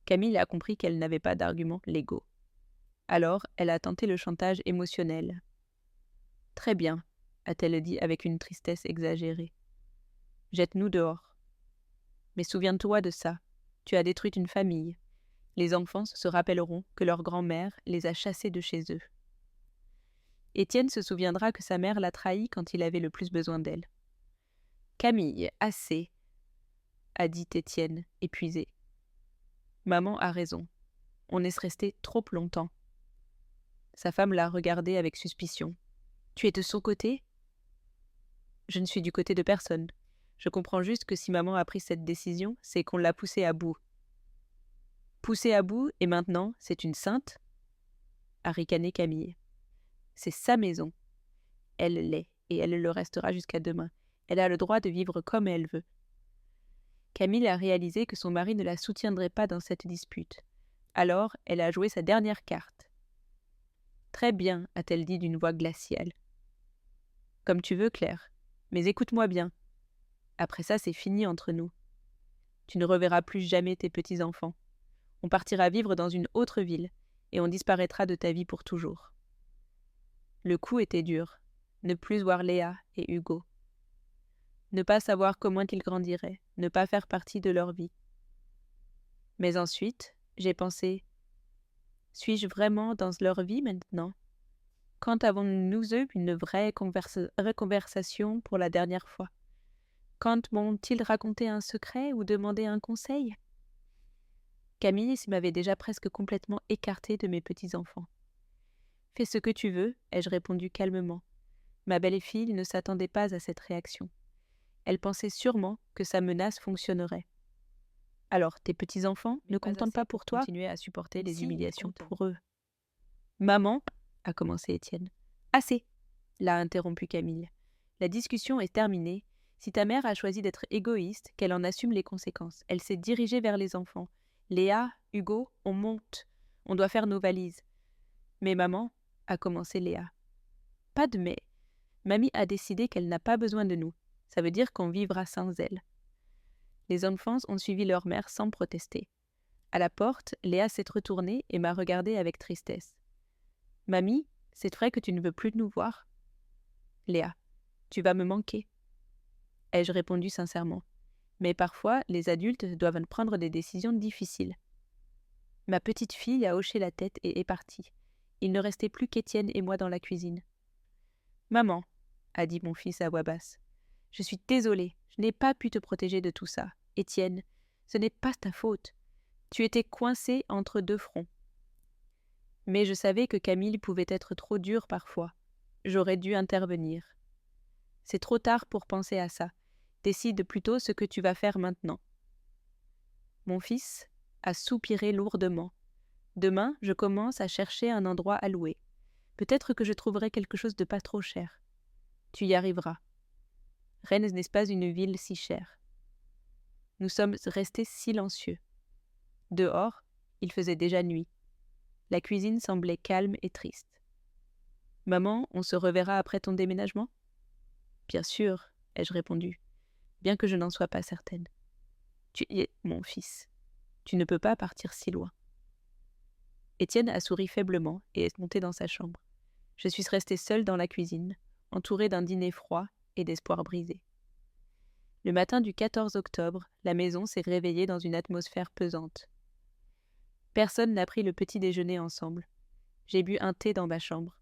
Camille a compris qu'elle n'avait pas d'arguments légaux. Alors, elle a tenté le chantage émotionnel. « Très bien, » a-t-elle dit avec une tristesse exagérée. « Jette-nous dehors. » Mais souviens-toi de ça. Tu as détruit une famille. Les enfants se rappelleront que leur grand-mère les a chassés de chez eux. Étienne se souviendra que sa mère l'a trahi quand il avait le plus besoin d'elle. « Camille, assez !» a dit Étienne, épuisé. « Maman a raison. On est resté trop longtemps. » Sa femme l'a regardé avec suspicion. « Tu es de son côté ? » Je ne suis du côté de personne. Je comprends juste que si maman a pris cette décision, c'est qu'on l'a poussée à bout. Poussée à bout, et maintenant, c'est une sainte ? A ricané Camille. C'est sa maison. Elle l'est, et elle le restera jusqu'à demain. Elle a le droit de vivre comme elle veut. Camille a réalisé que son mari ne la soutiendrait pas dans cette dispute. Alors, elle a joué sa dernière carte. « Très bien, » a-t-elle dit d'une voix glaciale. « Comme tu veux, Claire. Mais écoute-moi bien. Après ça, c'est fini entre nous. Tu ne reverras plus jamais tes petits-enfants. On partira vivre dans une autre ville, et on disparaîtra de ta vie pour toujours. » Le coup était dur. Ne plus voir Léa et Hugo. Ne pas savoir comment ils grandiraient, ne pas faire partie de leur vie. Mais ensuite, j'ai pensé, suis-je vraiment dans leur vie maintenant ? Quand avons-nous eu une vraie conversation pour la dernière fois ? Quand m'ont-ils raconté un secret ou demandé un conseil ? Camille m'avait déjà presque complètement écartée de mes petits-enfants. « Fais ce que tu veux, ai-je répondu calmement. Ma belle-fille ne s'attendait pas à cette réaction. Elle pensait sûrement que sa menace fonctionnerait. Alors, tes petits-enfants ne contentent pas pour toi continuer à supporter les humiliations pour eux. Maman, a commencé Étienne. Assez, l'a interrompu Camille. La discussion est terminée. Si ta mère a choisi d'être égoïste, qu'elle en assume les conséquences. Elle s'est dirigée vers les enfants. Léa, Hugo, on monte. On doit faire nos valises. Mais maman, a commencé Léa. Pas de mais. Mamie a décidé qu'elle n'a pas besoin de nous. Ça veut dire qu'on vivra sans elle. Les enfants ont suivi leur mère sans protester. À la porte, Léa s'est retournée et m'a regardée avec tristesse. « Mamie, c'est vrai que tu ne veux plus nous voir ?» Léa, tu vas me manquer. Ai-je répondu sincèrement. Mais parfois, les adultes doivent prendre des décisions difficiles. Ma petite fille a hoché la tête et est partie. Il ne restait plus qu'Étienne et moi dans la cuisine. « Maman, » a dit mon fils à voix basse, « je suis désolée, je n'ai pas pu te protéger de tout ça. Étienne, ce n'est pas ta faute. Tu étais coincé entre 2 fronts. » Mais je savais que Camille pouvait être trop dure parfois. J'aurais dû intervenir. C'est trop tard pour penser à ça. Décide plutôt ce que tu vas faire maintenant. Mon fils a soupiré lourdement. Demain, je commence à chercher un endroit à louer. Peut-être que je trouverai quelque chose de pas trop cher. Tu y arriveras. Rennes n'est pas une ville si chère. » Nous sommes restés silencieux. Dehors, il faisait déjà nuit. La cuisine semblait calme et triste. « Maman, on se reverra après ton déménagement ?»« Bien sûr, » ai-je répondu, bien que je n'en sois pas certaine. « Tu y es, mon fils. Tu ne peux pas partir si loin. » Étienne a souri faiblement et est monté dans sa chambre. Je suis restée seule dans la cuisine, entourée d'un dîner froid et d'espoir brisé. Le matin du 14 octobre, la maison s'est réveillée dans une atmosphère pesante. Personne n'a pris le petit déjeuner ensemble. J'ai bu un thé dans ma chambre.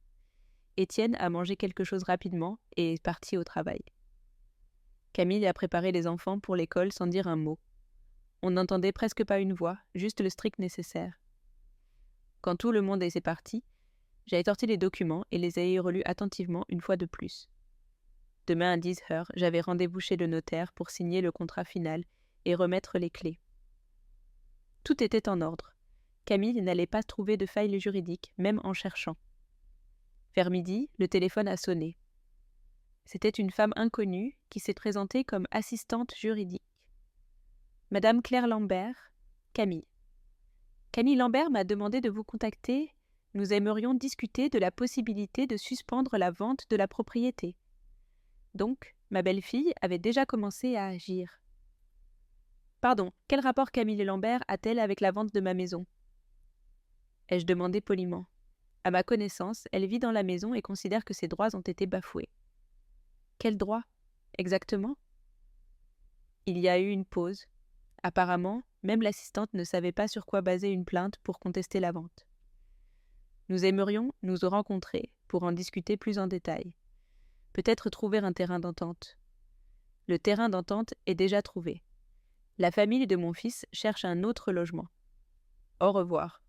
Étienne a mangé quelque chose rapidement et est parti au travail. Camille a préparé les enfants pour l'école sans dire un mot. On n'entendait presque pas une voix, juste le strict nécessaire. Quand tout le monde est parti, j'ai sorti les documents et les ai relus attentivement une fois de plus. Demain à 10 heures, j'avais rendez-vous chez le notaire pour signer le contrat final et remettre les clés. Tout était en ordre. Camille n'allait pas trouver de faille juridique, même en cherchant. Vers midi, le téléphone a sonné. C'était une femme inconnue qui s'est présentée comme assistante juridique. Madame Claire Lambert, Camille. Camille Lambert m'a demandé de vous contacter. Nous aimerions discuter de la possibilité de suspendre la vente de la propriété. Donc, ma belle-fille avait déjà commencé à agir. Pardon, quel rapport Camille Lambert a-t-elle avec la vente de ma maison ? Ai-je demandé poliment. À ma connaissance, elle vit dans la maison et considère que ses droits ont été bafoués. Quels droits, exactement ? Il y a eu une pause. Apparemment, même l'assistante ne savait pas sur quoi baser une plainte pour contester la vente. Nous aimerions nous rencontrer pour en discuter plus en détail. Peut-être trouver un terrain d'entente. Le terrain d'entente est déjà trouvé. La famille de mon fils cherche un autre logement. Au revoir.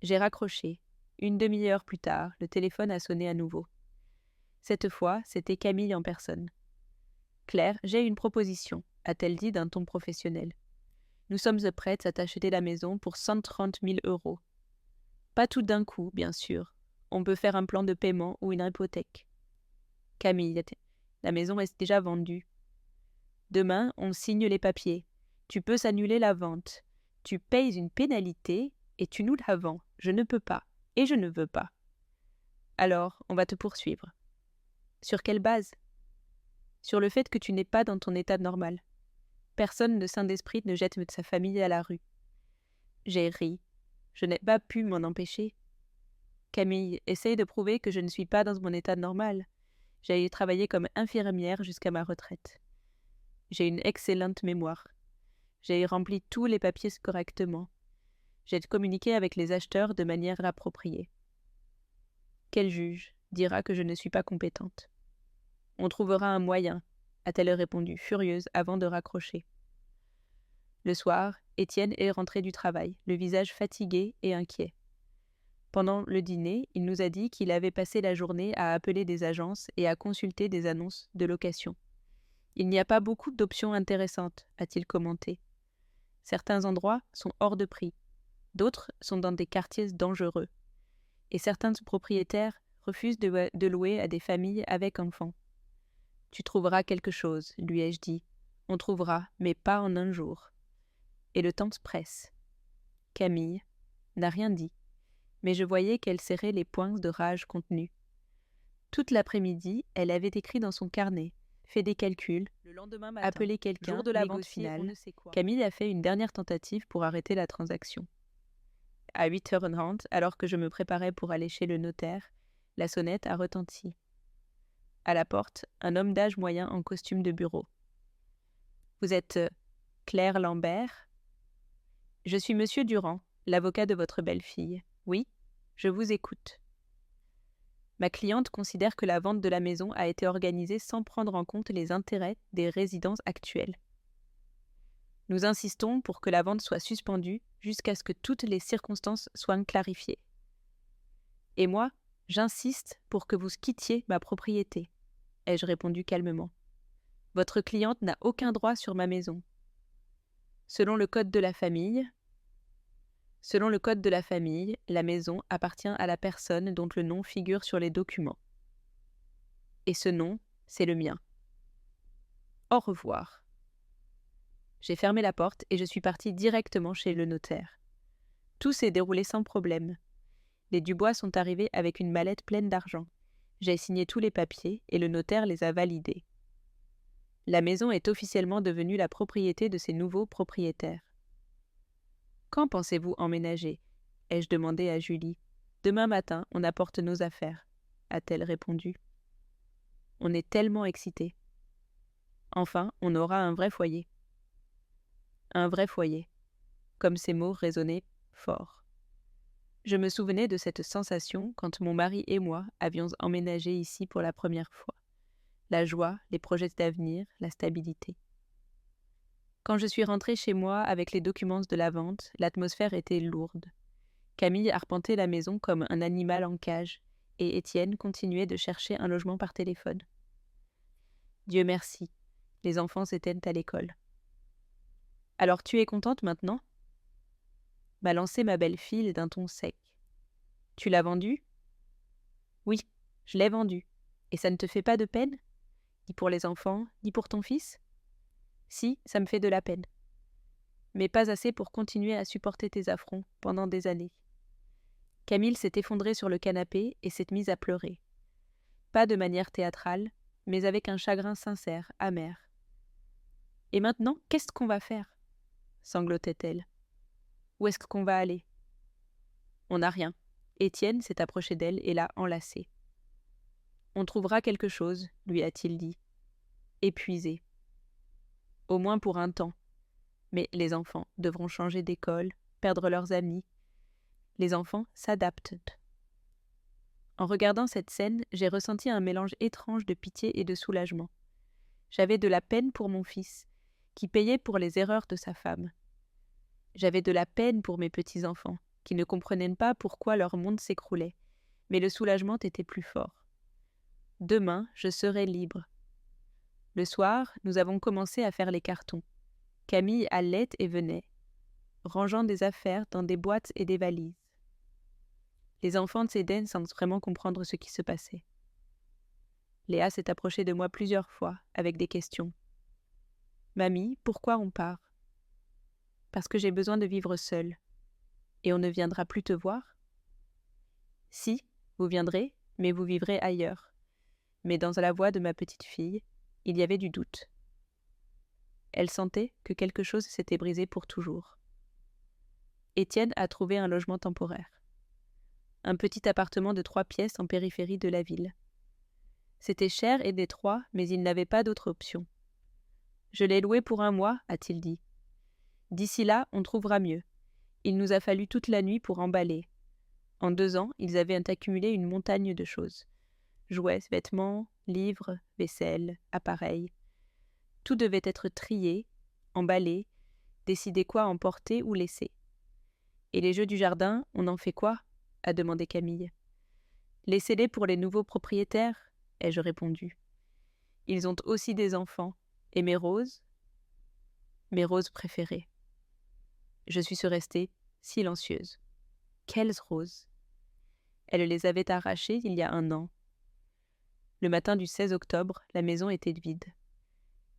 J'ai raccroché. Une demi-heure plus tard, le téléphone a sonné à nouveau. Cette fois, c'était Camille en personne. « Claire, j'ai une proposition », a-t-elle dit d'un ton professionnel. « Nous sommes prêtes à t'acheter la maison pour 130 000 €. Pas tout d'un coup, bien sûr. On peut faire un plan de paiement ou une hypothèque. » Camille, la maison est déjà vendue. Demain, on signe les papiers. Tu peux s'annuler la vente. Tu payes une pénalité et tu nous la vends. Je ne peux pas. Et je ne veux pas. Alors, on va te poursuivre. Sur quelle base ? Sur le fait que tu n'es pas dans ton état normal. Personne de sain d'esprit ne jette sa famille à la rue. J'ai ri. Je n'ai pas pu m'en empêcher. Camille, essaye de prouver que je ne suis pas dans mon état normal. J'ai travaillé comme infirmière jusqu'à ma retraite. J'ai une excellente mémoire. J'ai rempli tous les papiers correctement. J'ai communiqué avec les acheteurs de manière appropriée. Quel juge dira que je ne suis pas compétente ? On trouvera un moyen, a-t-elle répondu, furieuse, avant de raccrocher. Le soir, Étienne est rentré du travail, le visage fatigué et inquiet. Pendant le dîner, il nous a dit qu'il avait passé la journée à appeler des agences et à consulter des annonces de location. Il n'y a pas beaucoup d'options intéressantes, a-t-il commenté. Certains endroits sont hors de prix, d'autres sont dans des quartiers dangereux, et certains propriétaires refusent de louer à des familles avec enfants. Tu trouveras quelque chose, lui ai-je dit. On trouvera, mais pas en un jour. Et le temps se presse. Camille n'a rien dit, mais je voyais qu'elle serrait les poings de rage contenus. Toute l'après-midi, elle avait écrit dans son carnet, fait des calculs, Le lendemain matin, appelé quelqu'un, jour de la vente négocié, finale, on ne sait quoi. Camille a fait une dernière tentative pour arrêter la transaction. À 8h30, alors que je me préparais pour aller chez le notaire, la sonnette a retenti. À la porte, un homme d'âge moyen en costume de bureau. « Vous êtes Claire Lambert ? » « Je suis Monsieur Durand, l'avocat de votre belle-fille. Oui, je vous écoute. » Ma cliente considère que la vente de la maison a été organisée sans prendre en compte les intérêts des résidences actuelles. Nous insistons pour que la vente soit suspendue jusqu'à ce que toutes les circonstances soient clarifiées. Et moi, j'insiste pour que vous quittiez ma propriété, ai-je répondu calmement. Votre cliente n'a aucun droit sur ma maison. Selon le code de la famille, la maison appartient à la personne dont le nom figure sur les documents. Et ce nom, C'est le mien. Au revoir. J'ai fermé la porte et je suis partie directement chez le notaire. Tout s'est déroulé sans problème. Les Dubois sont arrivés avec une mallette pleine d'argent. J'ai signé tous les papiers et le notaire les a validés. La maison est officiellement devenue la propriété de ses nouveaux propriétaires. Quand pensez-vous emménager ? Ai-je demandé à Julie. Demain matin, on apporte nos affaires, a-t-elle répondu. On est tellement excités. Enfin, on aura un vrai foyer. Un vrai foyer. Comme ces mots résonnaient fort. Je me souvenais de cette sensation quand mon mari et moi avions emménagé ici pour la première fois. La joie, les projets d'avenir, la stabilité. Quand je suis rentrée chez moi avec les documents de la vente, l'atmosphère était lourde. Camille arpentait la maison comme un animal en cage, et Étienne continuait de chercher un logement par téléphone. Dieu merci, les enfants étaient à l'école. « Alors tu es contente maintenant ?» m'a lancé ma belle-fille d'un ton sec. « Tu l'as vendu ?»« Oui, je l'ai vendu. Et ça ne te fait pas de peine ? Ni pour les enfants, ni pour ton fils ? » ?»« Si, ça me fait de la peine. Mais pas assez pour continuer à supporter tes affronts pendant des années. » Camille s'est effondrée sur le canapé et s'est mise à pleurer. Pas de manière théâtrale, mais avec un chagrin sincère, amer. « Et maintenant, qu'est-ce qu'on va faire ?» sanglotait-elle. « Où est-ce qu'on va aller ?» On n'a rien. Étienne s'est approché d'elle et l'a enlacée. « On trouvera quelque chose, lui a-t-il dit. Épuisé. Au moins pour un temps. Mais les enfants devront changer d'école, perdre leurs amis. Les enfants s'adaptent. » En regardant cette scène, j'ai ressenti un mélange étrange de pitié et de soulagement. J'avais de la peine pour mon fils, qui payait pour les erreurs de sa femme. J'avais de la peine pour mes petits-enfants, qui ne comprenaient pas pourquoi leur monde s'écroulait, mais le soulagement était plus fort. Demain, je serai libre. Le soir, nous avons commencé à faire les cartons. Camille allait et venait, rangeant des affaires dans des boîtes et des valises. Les enfants s'aidaient sans vraiment comprendre ce qui se passait. Léa s'est approchée de moi plusieurs fois, avec des questions. « Mamie, pourquoi on part ?»« Parce que j'ai besoin de vivre seule. »« Et on ne viendra plus te voir ?»« Si, vous viendrez, mais vous vivrez ailleurs. » Mais dans la voix de ma petite fille, il y avait du doute. Elle sentait que quelque chose s'était brisé pour toujours. Étienne a trouvé un logement temporaire. Un petit appartement de 3 pièces en périphérie de la ville. C'était cher et détroit, mais il n'avait pas d'autre option. « Je l'ai loué pour 1 mois, a-t-il dit. D'ici là, on trouvera mieux. Il nous a fallu toute la nuit pour emballer. En 2 ans, ils avaient accumulé une montagne de choses. Jouets, vêtements, livres, vaisselle, appareils. Tout devait être trié, emballé, décider quoi emporter ou laisser. Et les jeux du jardin, on en fait quoi ? A demandé Camille. Laissez-les pour les nouveaux propriétaires, ai-je répondu. Ils ont aussi des enfants. Et mes roses ? Mes roses préférées. Je suis restée silencieuse. Quelles roses ? Elle les avait arrachées il y a 1 an. Le matin du 16 octobre, la maison était vide.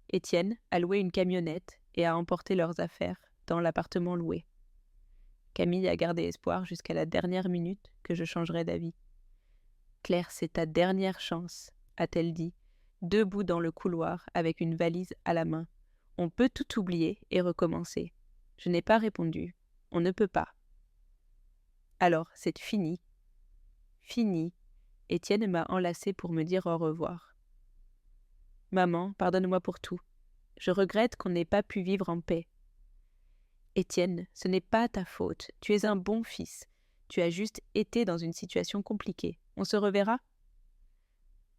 Étienne a loué une camionnette et a emporté leurs affaires dans l'appartement loué. Camille a gardé espoir jusqu'à la dernière minute que je changerais d'avis. « Claire, c'est ta dernière chance, » a-t-elle dit, debout dans le couloir avec une valise à la main. « On peut tout oublier et recommencer. » Je n'ai pas répondu. On ne peut pas. Alors, c'est fini. Fini. Étienne m'a enlacée pour me dire au revoir. « Maman, pardonne-moi pour tout. Je regrette qu'on n'ait pas pu vivre en paix. » Étienne, ce n'est pas ta faute. Tu es un bon fils. Tu as juste été dans une situation compliquée. On se reverra ?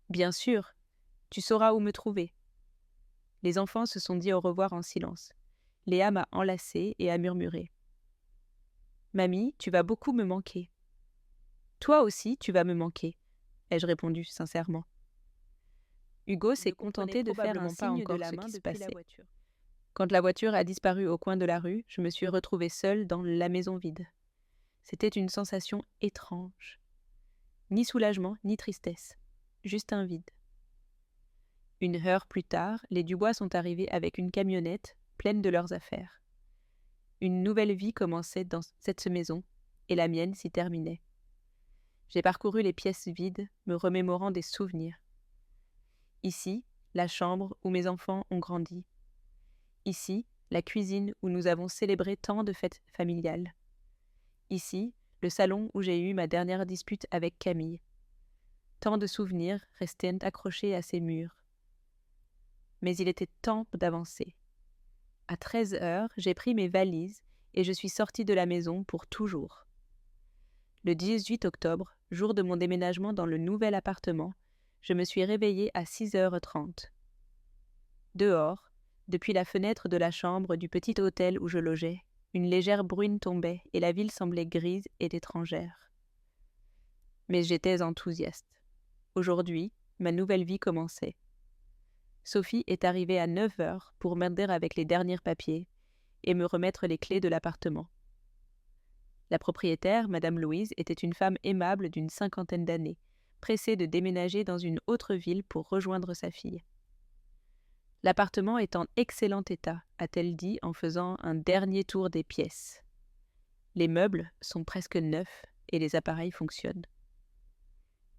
Bien sûr. Tu sauras où me trouver. Les enfants se sont dit au revoir en silence. Léa m'a enlacée et a murmuré. « Mamie, tu vas beaucoup me manquer. »« Toi aussi, tu vas me manquer, » ai-je répondu sincèrement. Hugo s'est contenté de faire un signe de la main depuis la voiture. Quand la voiture a disparu au coin de la rue, je me suis retrouvée seule dans la maison vide. C'était une sensation étrange. Ni soulagement, ni tristesse. Juste un vide. Une heure plus tard, les Dubois sont arrivés avec une camionnette pleine de leurs affaires. Une nouvelle vie commençait dans cette maison, et la mienne s'y terminait. J'ai parcouru les pièces vides, me remémorant des souvenirs. Ici, la chambre où mes enfants ont grandi. Ici, la cuisine où nous avons célébré tant de fêtes familiales. Ici, le salon où j'ai eu ma dernière dispute avec Camille. Tant de souvenirs restaient accrochés à ces murs. Mais il était temps d'avancer. À 13 heures, j'ai pris mes valises et je suis sortie de la maison pour toujours. Le 18 octobre, jour de mon déménagement dans le nouvel appartement, je me suis réveillée à 6h30. Dehors, depuis la fenêtre de la chambre du petit hôtel où je logeais, une légère bruine tombait et la ville semblait grise et étrangère. Mais j'étais enthousiaste. Aujourd'hui, ma nouvelle vie commençait. Sophie est arrivée à 9h pour m'aider avec les derniers papiers et me remettre les clés de l'appartement. La propriétaire, Madame Louise, était une femme aimable d'une 50aine d'années, pressée de déménager dans une autre ville pour rejoindre sa fille. L'appartement est en excellent état, a-t-elle dit en faisant un dernier tour des pièces. Les meubles sont presque neufs et les appareils fonctionnent.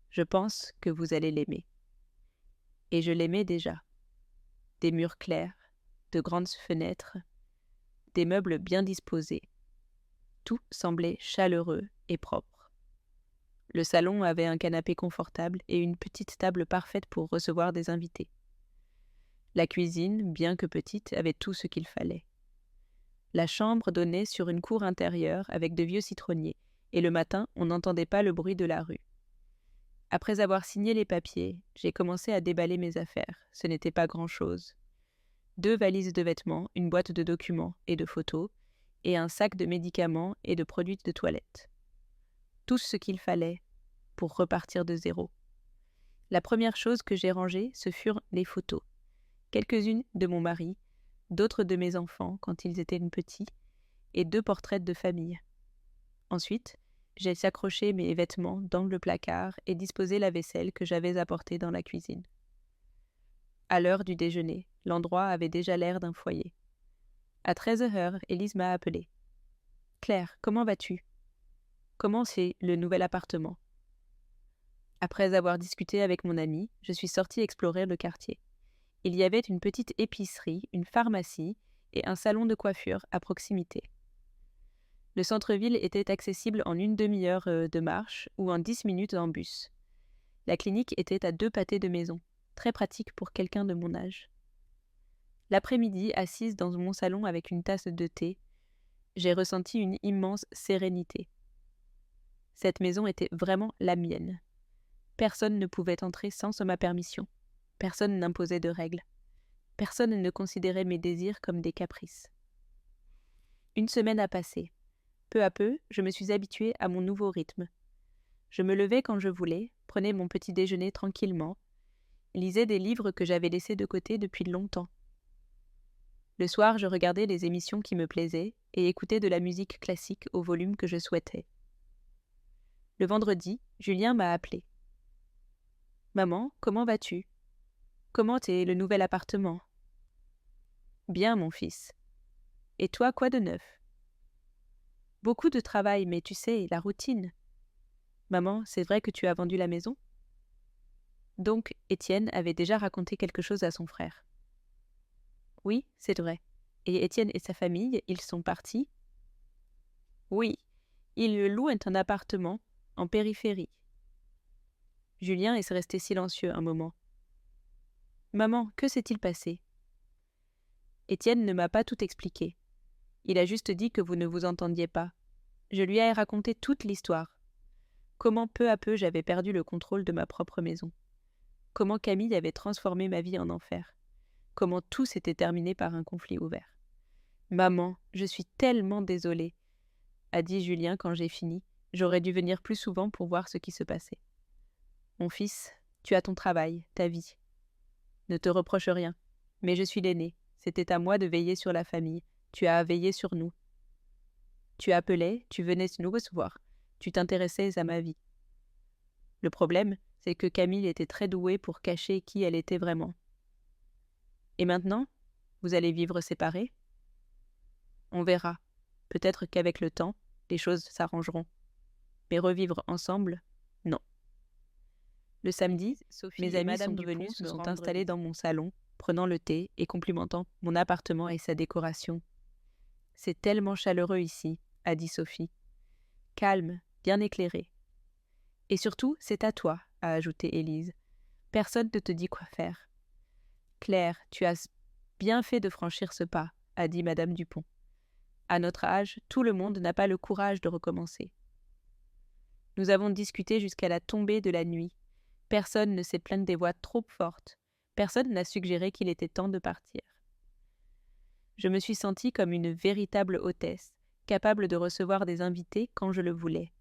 Je pense que vous allez l'aimer. Et je l'aimais déjà. Des murs clairs, de grandes fenêtres, des meubles bien disposés. Tout semblait chaleureux et propre. Le salon avait un canapé confortable et une petite table parfaite pour recevoir des invités. La cuisine, bien que petite, avait tout ce qu'il fallait. La chambre donnait sur une cour intérieure avec de vieux citronniers, et le matin, on n'entendait pas le bruit de la rue. Après avoir signé les papiers, j'ai commencé à déballer mes affaires. Ce n'était pas grand-chose. 2 valises de vêtements, une boîte de documents et de photos, et un sac de médicaments et de produits de toilette. Tout ce qu'il fallait pour repartir de zéro. La première chose que j'ai rangée, ce furent les photos. Quelques-unes de mon mari, d'autres de mes enfants quand ils étaient petits, et 2 portraits de famille. Ensuite, j'ai accroché mes vêtements dans le placard et disposé la vaisselle que j'avais apportée dans la cuisine. À l'heure du déjeuner, l'endroit avait déjà l'air d'un foyer. À 13h, Élise m'a appelée. « Claire, comment vas-tu ? Comment c'est le nouvel appartement ?» Après avoir discuté avec mon ami, je suis sortie explorer le quartier. Il y avait une petite épicerie, une pharmacie et un salon de coiffure à proximité. Le centre-ville était accessible en une demi-heure de marche ou en 10 minutes en bus. La clinique était à 2 pâtés de maison, très pratique pour quelqu'un de mon âge. L'après-midi, assise dans mon salon avec une tasse de thé, j'ai ressenti une immense sérénité. Cette maison était vraiment la mienne. Personne ne pouvait entrer sans ma permission. Personne n'imposait de règles. Personne ne considérait mes désirs comme des caprices. Une semaine a passé. Peu à peu, je me suis habituée à mon nouveau rythme. Je me levais quand je voulais, prenais mon petit déjeuner tranquillement, lisais des livres que j'avais laissés de côté depuis longtemps. Le soir, je regardais les émissions qui me plaisaient et écoutais de la musique classique au volume que je souhaitais. Le vendredi, Julien m'a appelé. « Maman, comment vas-tu ? Comment est le nouvel appartement ? » « Bien, mon fils. Et toi, quoi de neuf ? » « Beaucoup de travail, mais tu sais, la routine. » « Maman, c'est vrai que tu as vendu la maison ? » Donc, Étienne avait déjà raconté quelque chose à son frère. « Oui, c'est vrai. Et Étienne et sa famille, ils sont partis ? » « Oui, ils louent un appartement en périphérie. » Julien est resté silencieux un moment. « Maman, que s'est-il passé ? » Étienne ne m'a pas tout expliqué. Il a juste dit que vous ne vous entendiez pas. Je lui ai raconté toute l'histoire. Comment peu à peu j'avais perdu le contrôle de ma propre maison. Comment Camille avait transformé ma vie en enfer. Comment tout s'était terminé par un conflit ouvert. « Maman, je suis tellement désolée, » a dit Julien quand j'ai fini. J'aurais dû venir plus souvent pour voir ce qui se passait. « Mon fils, tu as ton travail, ta vie. Ne te reproche rien. Mais je suis l'aîné. C'était à moi de veiller sur la famille. Tu as à veiller sur nous. Tu appelais, tu venais nous recevoir. Tu t'intéressais à ma vie. Le problème, c'est que Camille était très douée pour cacher qui elle était vraiment. Et maintenant, vous allez vivre séparés? On verra. Peut-être qu'avec le temps, les choses s'arrangeront. Mais revivre ensemble, non. Le samedi, mes amis sont venus, se sont installés dans mon salon, prenant le thé et complimentant mon appartement et sa décoration. « C'est tellement chaleureux ici », a dit Sophie. « Calme, bien éclairé. »« Et surtout, c'est à toi », a ajouté Élise. « Personne ne te dit quoi faire. »« Claire, tu as bien fait de franchir ce pas », a dit Madame Dupont. « À notre âge, tout le monde n'a pas le courage de recommencer. » Nous avons discuté jusqu'à la tombée de la nuit. Personne ne s'est plaint des voix trop fortes. Personne n'a suggéré qu'il était temps de partir. Je me suis sentie comme une véritable hôtesse, capable de recevoir des invités quand je le voulais,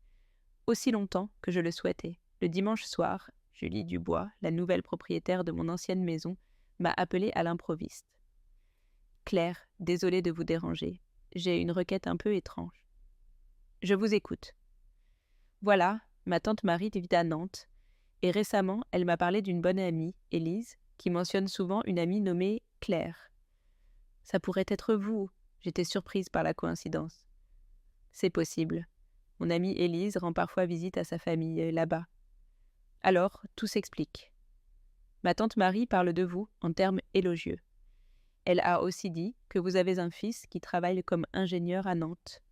aussi longtemps que je le souhaitais. Le dimanche soir, Julie Dubois, la nouvelle propriétaire de mon ancienne maison, m'a appelée à l'improviste. « Claire, désolée de vous déranger. J'ai une requête un peu étrange. »« Je vous écoute. » Voilà, ma tante Marie vit à Nantes, et récemment, elle m'a parlé d'une bonne amie, Élise, qui mentionne souvent une amie nommée Claire. Ça pourrait être vous, j'étais surprise par la coïncidence. C'est possible. Mon amie Élise rend parfois visite à sa famille là-bas. Alors, tout s'explique. Ma tante Marie parle de vous en termes élogieux. Elle a aussi dit que vous avez un fils qui travaille comme ingénieur à Nantes.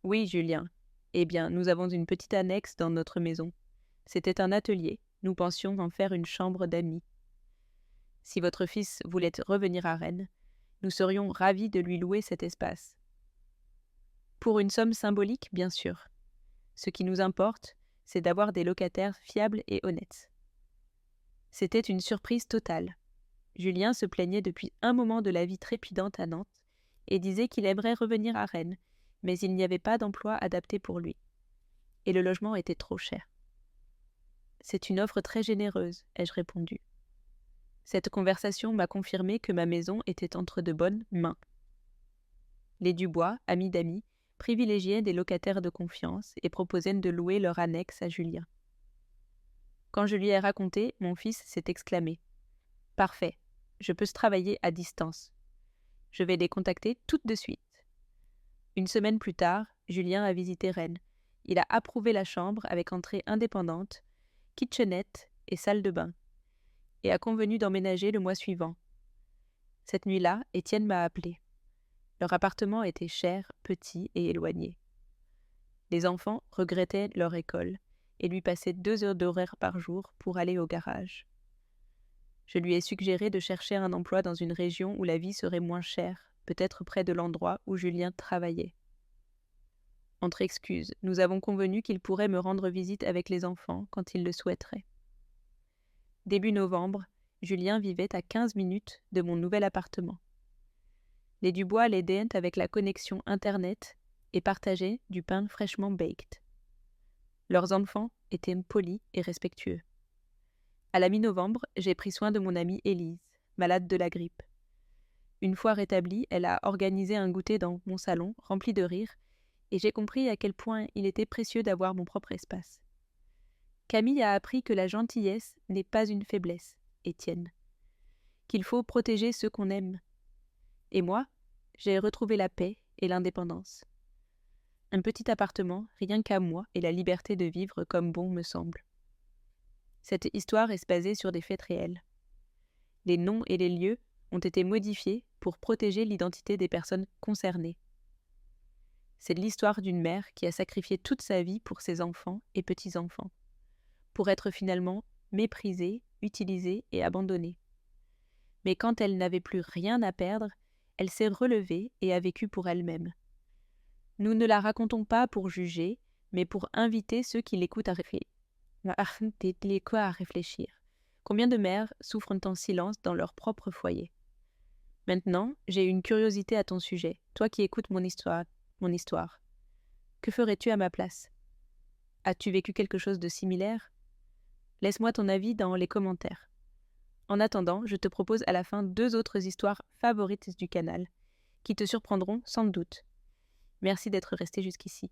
Oui, Julien. Eh bien, nous avons une petite annexe dans notre maison. C'était un atelier, nous pensions en faire une chambre d'amis. Si votre fils voulait revenir à Rennes, nous serions ravis de lui louer cet espace. Pour une somme symbolique, bien sûr. Ce qui nous importe, c'est d'avoir des locataires fiables et honnêtes. C'était une surprise totale. Julien se plaignait depuis un moment de la vie trépidante à Nantes et disait qu'il aimerait revenir à Rennes, mais il n'y avait pas d'emploi adapté pour lui. Et le logement était trop cher. C'est une offre très généreuse, ai-je répondu. Cette conversation m'a confirmé que ma maison était entre de bonnes mains. Les Dubois, amis d'amis, privilégiaient des locataires de confiance et proposaient de louer leur annexe à Julien. Quand je lui ai raconté, mon fils s'est exclamé « Parfait, je peux travailler à distance. Je vais les contacter tout de suite. » Une semaine plus tard, Julien a visité Rennes. Il a approuvé la chambre avec entrée indépendante, kitchenette et salle de bain, et a convenu d'emménager le mois suivant. Cette nuit-là, Étienne m'a appelé. Leur appartement était cher, petit et éloigné. Les enfants regrettaient leur école et lui passaient 2 heures d'horaire par jour pour aller au garage. Je lui ai suggéré de chercher un emploi dans une région où la vie serait moins chère, peut-être près de l'endroit où Julien travaillait. Entre excuses, nous avons convenu qu'il pourrait me rendre visite avec les enfants quand il le souhaiterait. Début novembre, Julien vivait à 15 minutes de mon nouvel appartement. Les Dubois l'aidaient avec la connexion Internet et partageaient du pain fraîchement baked. Leurs enfants étaient polis et respectueux. À la mi-novembre, j'ai pris soin de mon amie Élise, malade de la grippe. Une fois rétablie, elle a organisé un goûter dans mon salon, rempli de rires, et j'ai compris à quel point il était précieux d'avoir mon propre espace. Camille a appris que la gentillesse n'est pas une faiblesse, Étienne, qu'il faut protéger ceux qu'on aime. Et moi, j'ai retrouvé la paix et l'indépendance. Un petit appartement, rien qu'à moi, et la liberté de vivre comme bon me semble. Cette histoire est basée sur des faits réels. Les noms et les lieux ont été modifiés pour protéger l'identité des personnes concernées. C'est l'histoire d'une mère qui a sacrifié toute sa vie pour ses enfants et petits-enfants, pour être finalement méprisée, utilisée et abandonnée. Mais quand elle n'avait plus rien à perdre, elle s'est relevée et a vécu pour elle-même. Nous ne la racontons pas pour juger, mais pour inviter ceux qui l'écoutent à réfléchir. Combien de mères souffrent en silence dans leur propre foyer? Maintenant, j'ai une curiosité à ton sujet, toi qui écoutes mon histoire. Que ferais-tu à ma place? As-tu vécu quelque chose de similaire? Laisse-moi ton avis dans les commentaires. En attendant, je te propose à la fin 2 autres histoires favorites du canal, qui te surprendront sans doute. Merci d'être resté jusqu'ici.